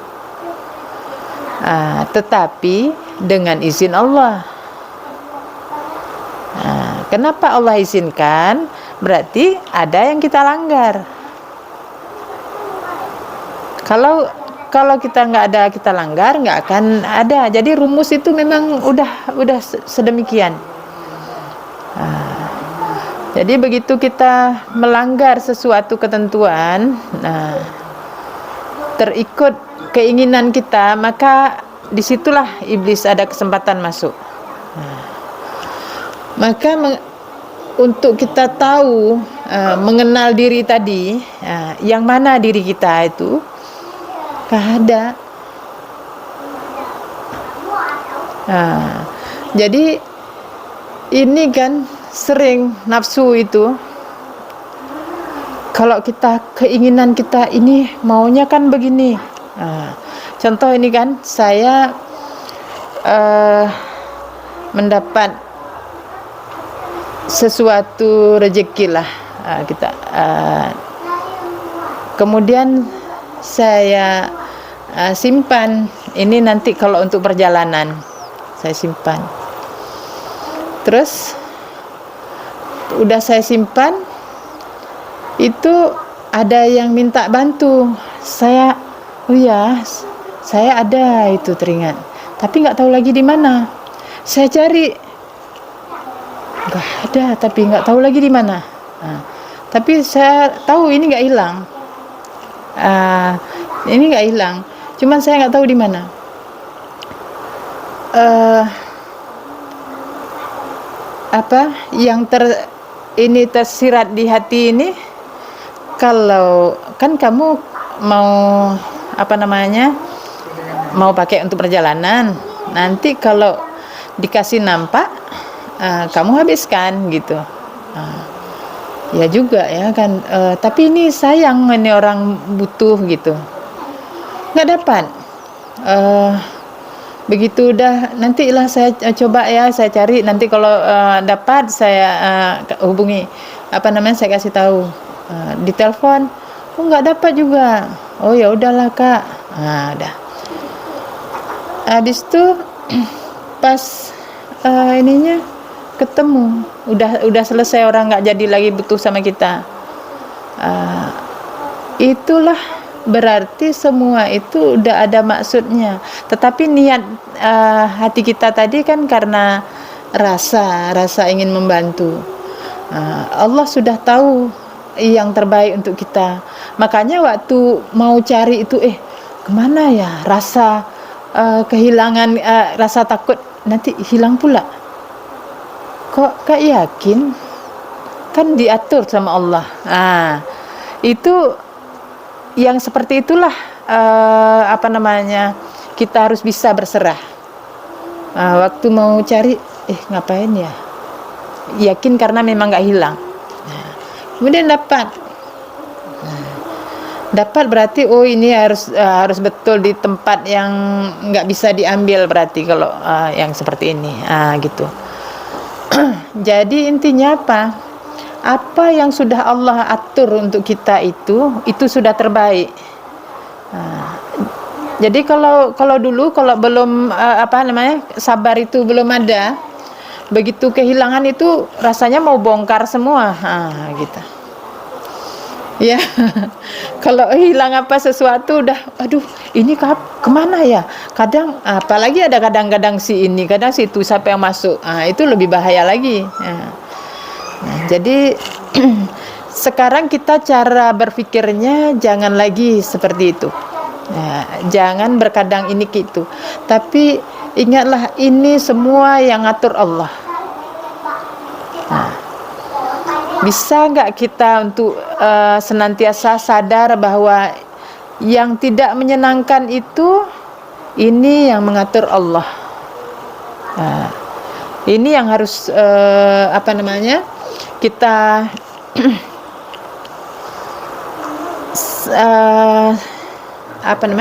Tetapi dengan izin Allah. Kenapa Allah izinkan? Berarti ada yang kita langgar. Kalau kita nggak ada, kita langgar, nggak akan ada. Jadi rumus itu memang udah sedemikian. Jadi begitu kita melanggar sesuatu ketentuan, terikut keinginan kita, maka disitulah iblis ada kesempatan masuk. Maka untuk kita tahu, mengenal diri tadi, yang mana diri kita itu, gak ada. Jadi ini kan sering nafsu itu, kalau kita keinginan kita ini maunya kan begini. Contoh ini kan saya mendapat sesuatu rezeki lah, kemudian saya simpan ini nanti kalau untuk perjalanan saya simpan. Terus udah saya simpan, itu ada yang minta bantu saya. Oh ya, saya ada itu teringat, tapi nggak tahu lagi di mana. Saya cari, nggak ada, tapi nggak tahu lagi di mana. Tapi saya tahu ini nggak hilang. Ini nggak hilang, cuman saya nggak tahu di mana. Apa yang tersirat di hati ini, kalau kan kamu mau mau pakai untuk perjalanan, nanti kalau dikasih nampak kamu habiskan gitu. Ya juga ya kan, tapi ini sayang, ini orang butuh gitu, nggak dapat. Begitu udah, nantilah saya coba ya, saya cari, nanti kalau dapat saya hubungi, saya kasih tahu, di telepon. Oh nggak dapat juga. Oh ya udahlah kak. Udah. Habis itu pas ininya ketemu, udah selesai, orang nggak jadi lagi butuh sama kita. Itulah berarti semua itu udah ada maksudnya. Tetapi niat hati kita tadi kan karena rasa ingin membantu. Allah sudah tahu yang terbaik untuk kita. Makanya waktu mau cari itu, kemana ya rasa kehilangan, rasa takut nanti hilang pula. Kok gak yakin? Kan diatur sama Allah. Itu yang seperti itulah kita harus bisa berserah. Waktu mau cari, ngapain ya? Yakin karena memang gak hilang. Kemudian dapat berarti ini harus betul di tempat yang nggak bisa diambil, berarti kalau yang seperti ini, gitu. Jadi intinya apa yang sudah Allah atur untuk kita itu sudah terbaik. Jadi kalau dulu belum sabar itu belum ada, begitu kehilangan itu rasanya mau bongkar semua, gitu. Ya, kalau hilang sesuatu udah, aduh ini kemana ya? Kadang apalagi ada kadang-kadang si ini, kadang si itu, siapa yang masuk, itu lebih bahaya lagi. Jadi sekarang kita cara berpikirnya jangan lagi seperti itu. Jangan berkadang ini gitu. Tapi ingatlah ini semua yang ngatur Allah. Bisa nggak kita untuk senantiasa sadar bahwa yang tidak menyenangkan itu ini yang mengatur Allah. Ini yang harus kita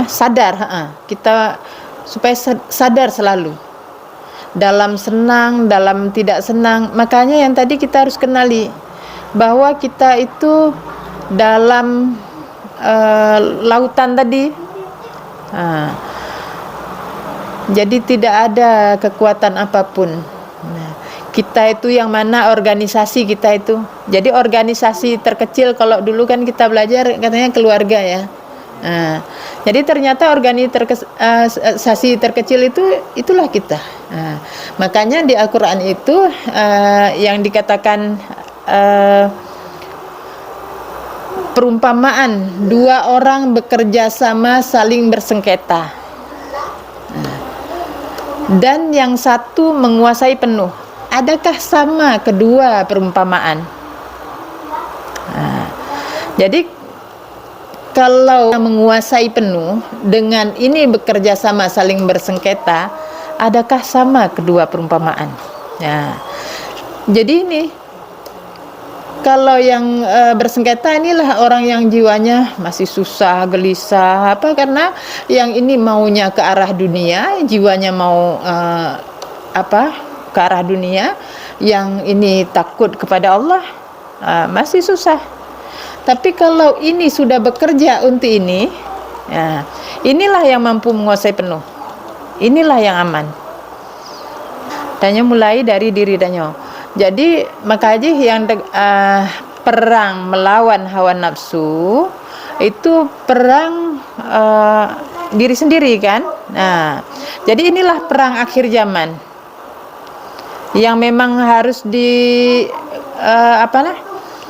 sadar, kita supaya sadar selalu dalam senang, dalam tidak senang. Makanya yang tadi kita harus kenali bahwa kita itu dalam lautan tadi, jadi tidak ada kekuatan apapun. Kita itu yang mana organisasi kita itu. Jadi organisasi terkecil kalau dulu kan kita belajar katanya keluarga ya. Jadi ternyata organisasi terkecil itulah kita. Makanya di Al-Quran itu yang dikatakan perumpamaan dua orang bekerja sama saling bersengketa, dan yang satu menguasai penuh. Adakah sama kedua perumpamaan? Jadi kalau menguasai penuh dengan ini bekerja sama saling bersengketa, adakah sama kedua perumpamaan? Jadi ini kalau yang bersengketa inilah orang yang jiwanya masih susah, gelisah, karena yang ini maunya ke arah dunia, jiwanya mau ke arah dunia, yang ini takut kepada Allah, masih susah. Tapi kalau ini sudah bekerja untuk ini, inilah yang mampu menguasai penuh, inilah yang aman. Danyo mulai dari diri danyo. Jadi makanya yang perang melawan hawa nafsu itu perang diri sendiri kan. Jadi inilah perang akhir zaman yang memang harus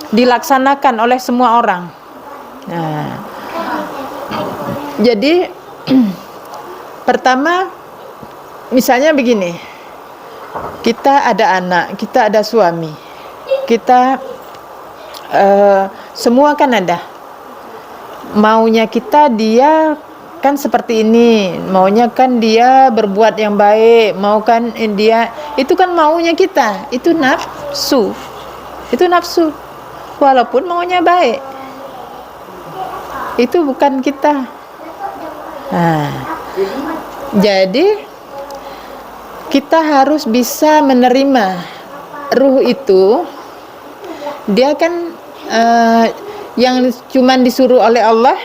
dilaksanakan oleh semua orang. Jadi pertama misalnya begini, kita ada anak, kita ada suami, kita semua kan ada maunya kita, dia kan seperti ini, maunya kan dia berbuat yang baik, mau kan dia, itu kan maunya kita, itu nafsu, walaupun maunya baik, itu bukan kita. Jadi kita harus bisa menerima ruh itu, dia kan yang cuman disuruh oleh Allah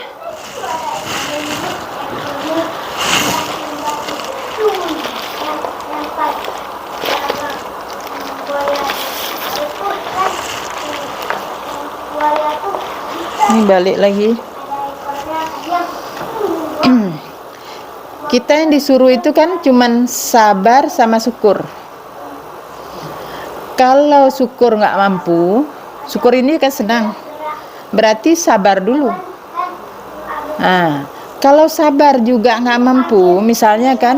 ini balik lagi. Kita yang disuruh itu kan cuman sabar sama syukur. Kalau syukur nggak mampu, syukur ini kan senang, berarti sabar dulu. Nah, kalau sabar juga nggak mampu, misalnya kan,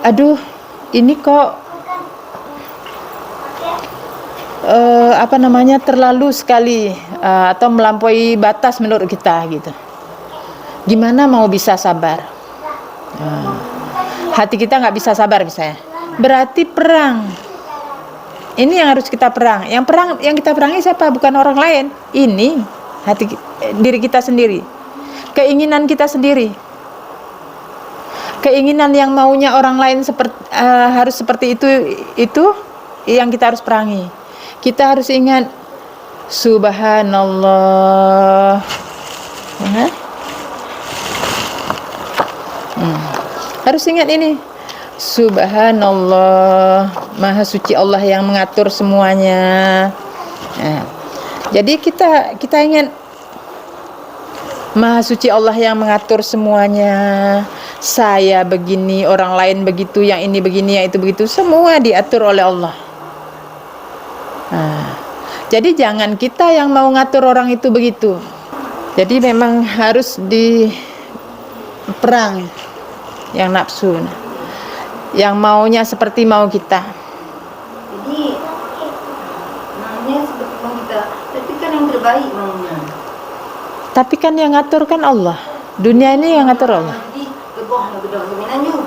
aduh, ini kok terlalu sekali atau melampaui batas menurut kita gitu. Gimana mau bisa sabar? Hati kita nggak bisa sabar misalnya, berarti perang. Ini yang harus kita perang. Yang kita perangi siapa? Bukan orang lain. Ini diri kita sendiri. Keinginan kita sendiri. Keinginan yang maunya orang lain harus seperti itu yang kita harus perangi. Kita harus ingat subhanallah. Harus ingat ini. Subhanallah, Maha Suci Allah yang mengatur semuanya. Jadi kita ingat Maha Suci Allah yang mengatur semuanya. Saya begini, orang lain begitu, yang ini begini, yang itu begitu, semua diatur oleh Allah. Jadi jangan kita yang mau ngatur orang itu begitu. Jadi memang harus diperang yang nafsu, yang maunya seperti mau kita. Jadi maunya seperti mau kita, tapi kan yang terbaik maunya. Tapi kan yang ngatur kan Allah. Dunia ini yang ngatur Allah. Jadi geboh gedong dominan juga.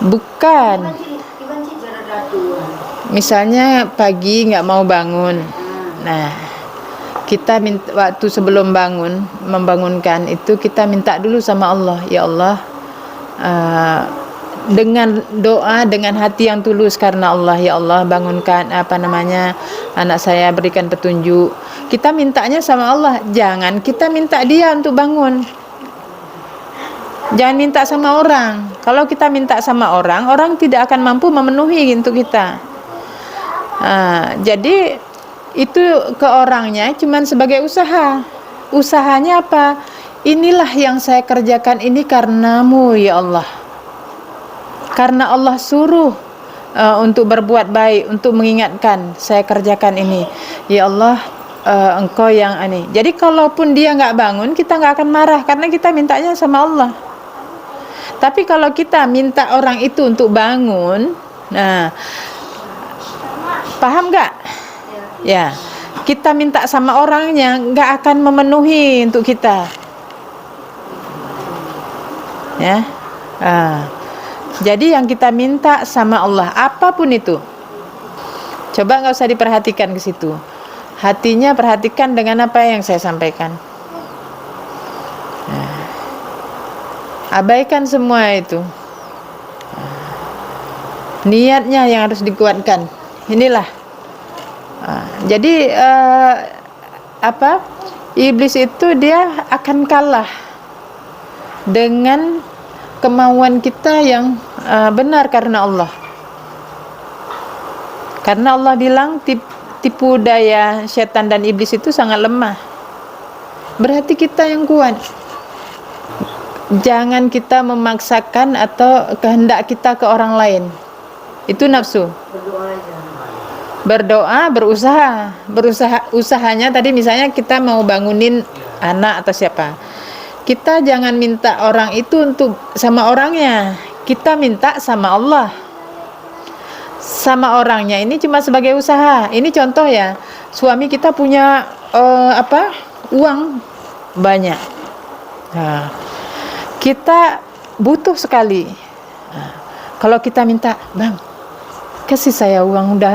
Bukan. Dibanci cara datu. Misalnya pagi nggak mau bangun. Nah, kita minta waktu sebelum membangunkan itu kita minta dulu sama Allah, ya Allah, dengan doa, dengan hati yang tulus karena Allah, ya Allah bangunkan anak saya, berikan petunjuk. Kita mintanya sama Allah, jangan kita minta dia untuk bangun. Jangan minta sama orang. Kalau kita minta sama orang tidak akan mampu memenuhi untuk kita. Jadi itu ke orangnya cuman sebagai usaha. Usahanya apa? Inilah yang saya kerjakan ini karenamu, ya Allah. Karena Allah suruh untuk berbuat baik, untuk mengingatkan saya kerjakan ini, ya Allah, engkau yang ini. Jadi kalaupun dia nggak bangun, kita nggak akan marah karena kita mintanya sama Allah. Tapi kalau kita minta orang itu untuk bangun, nah, paham nggak? Ya, kita minta sama orangnya nggak akan memenuhi untuk kita. Ya. Jadi yang kita minta sama Allah apapun itu, coba nggak usah diperhatikan ke situ. Hatinya perhatikan dengan apa yang saya sampaikan. Abaikan semua itu. Niatnya yang harus dikuatkan. Inilah. Jadi iblis itu dia akan kalah dengan kemauan kita yang benar karena Allah. Karena Allah bilang tipu daya setan dan iblis itu sangat lemah. Berarti kita yang kuat. Jangan kita memaksakan atau kehendak kita ke orang lain. Itu nafsu. Berdoa, usahanya tadi misalnya kita mau bangunin anak atau siapa. Kita jangan minta orang itu sama orangnya. Kita minta sama Allah. Sama orangnya ini cuma sebagai usaha. Ini contoh ya. Suami kita punya uang banyak. Nah, kita butuh sekali. Nah, kalau kita minta, Bang, kasih saya uang, udah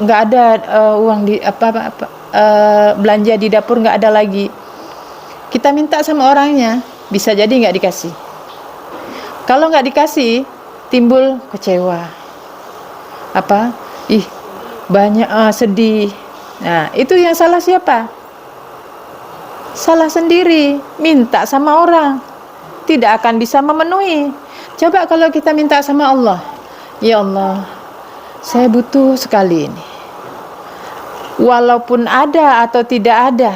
nggak ada uang di belanja di dapur nggak ada lagi. Kita minta sama orangnya, bisa jadi nggak dikasih. Kalau nggak dikasih, timbul kecewa. Banyak sedih. Nah, itu yang salah siapa? Salah sendiri. Minta sama orang, tidak akan bisa memenuhi. Coba kalau kita minta sama Allah, ya Allah, saya butuh sekali ini. Walaupun ada atau tidak ada,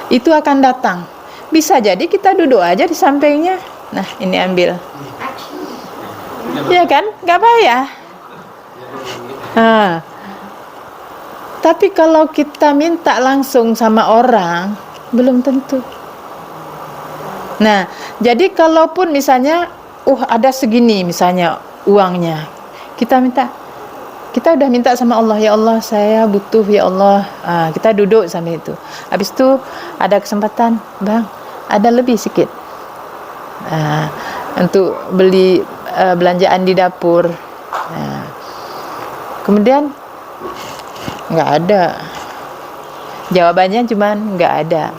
itu akan datang. Bisa jadi kita duduk aja di sampingnya. Nah, ini ambil. Ya kan? Gak payah. Ah, tapi kalau kita minta langsung sama orang, belum tentu. Nah, jadi kalaupun misalnya, ada segini misalnya uangnya, kita udah minta sama Allah, ya Allah saya butuh, ya Allah. Kita duduk sampai itu. Habis itu ada kesempatan, Bang, ada lebih sedikit untuk beli belanjaan di dapur. Kemudian nggak ada. Jawabannya cuman nggak ada.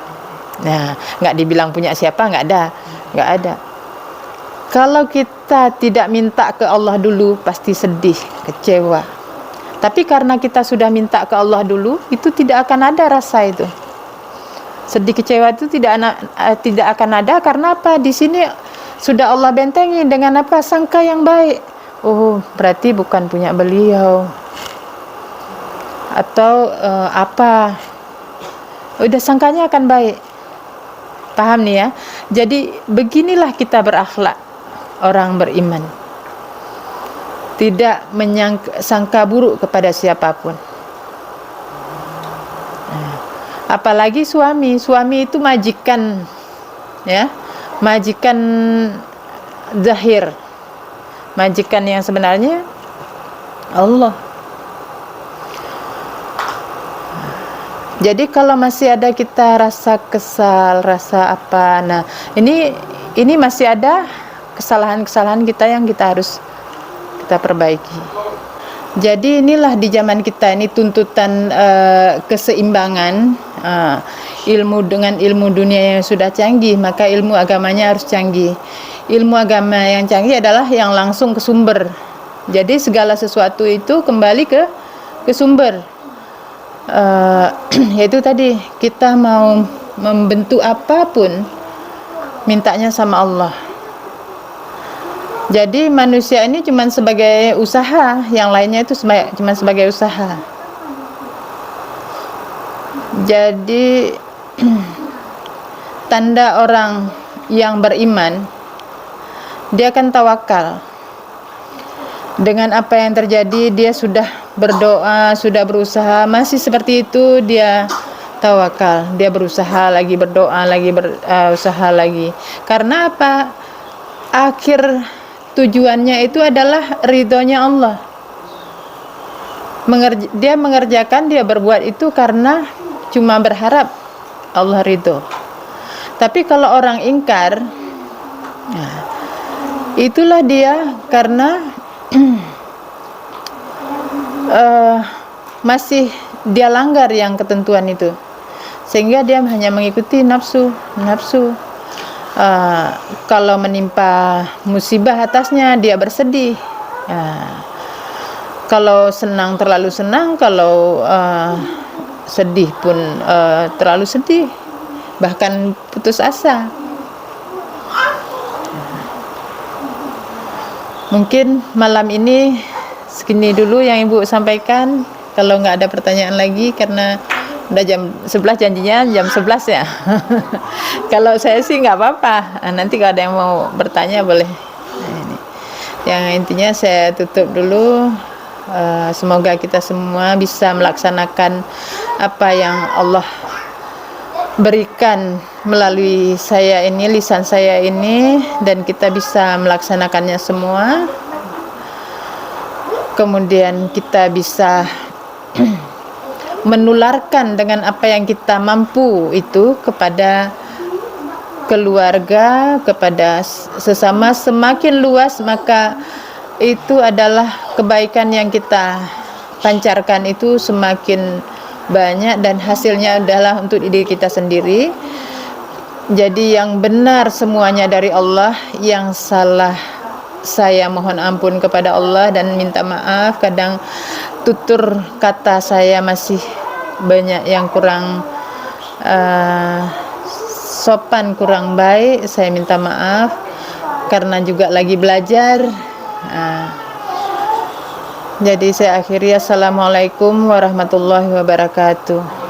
Nah, nggak dibilang punya siapa, nggak ada. Kalau kita tidak minta ke Allah dulu, pasti sedih, kecewa. Tapi karena kita sudah minta ke Allah dulu, itu tidak akan ada rasa itu. Sedih, kecewa itu tidak akan ada. Karena apa? Di sini sudah Allah bentengi dengan apa? Sangka yang baik. Oh, berarti bukan punya beliau. Atau apa? Udah sangkanya akan baik. Paham nih ya? Jadi beginilah kita berakhlak orang beriman. Tidak sangka buruk kepada siapapun. Apalagi suami itu majikan, ya, majikan zahir, majikan yang sebenarnya Allah. Jadi kalau masih ada kita rasa kesal, rasa apa, nah ini masih ada kesalahan-kesalahan kita yang kita harus kita perbaiki. Jadi inilah di zaman kita ini tuntutan keseimbangan, ilmu dengan ilmu dunia yang sudah canggih, maka ilmu agamanya harus canggih. Ilmu agama yang canggih adalah yang langsung ke sumber. Jadi segala sesuatu itu kembali ke sumber. Yaitu tadi kita mau membentuk apapun, mintanya sama Allah. Jadi manusia ini cuma sebagai usaha, yang lainnya itu cuma sebagai usaha. Jadi tanda orang yang beriman, dia akan tawakal. Dengan apa yang terjadi, dia sudah berdoa, sudah berusaha, masih seperti itu dia tawakal. Dia berusaha lagi, berdoa lagi, berusaha lagi. Karena apa? Akhir tujuannya itu adalah ridhonya Allah. Dia mengerjakan, dia berbuat itu karena cuma berharap Allah ridho. Tapi kalau orang ingkar, itulah dia karena masih dia langgar yang ketentuan itu, sehingga dia hanya mengikuti nafsu. Kalau menimpa musibah atasnya, dia bersedih. Kalau senang terlalu senang, kalau sedih pun terlalu sedih, bahkan putus asa. Mungkin malam ini segini dulu yang Ibu sampaikan. Kalau nggak ada pertanyaan lagi, karena udah jam 11, janjinya jam 11 ya. Kalau saya sih nggak apa-apa. Nanti kalau ada yang mau bertanya boleh. Ini. Yang intinya saya tutup dulu. Semoga kita semua bisa melaksanakan apa yang Allah berikan melalui saya ini, lisan saya ini, dan kita bisa melaksanakannya semua. Kemudian kita bisa menularkan dengan apa yang kita mampu itu kepada keluarga, kepada sesama. Semakin luas, maka itu adalah kebaikan yang kita pancarkan itu semakin banyak, dan hasilnya adalah untuk diri kita sendiri. Jadi yang benar semuanya dari Allah, yang salah saya mohon ampun kepada Allah dan minta maaf. Kadang tutur kata saya masih banyak yang kurang sopan, kurang baik, saya minta maaf karena juga lagi belajar. Jadi saya akhiri, assalamualaikum warahmatullahi wabarakatuh.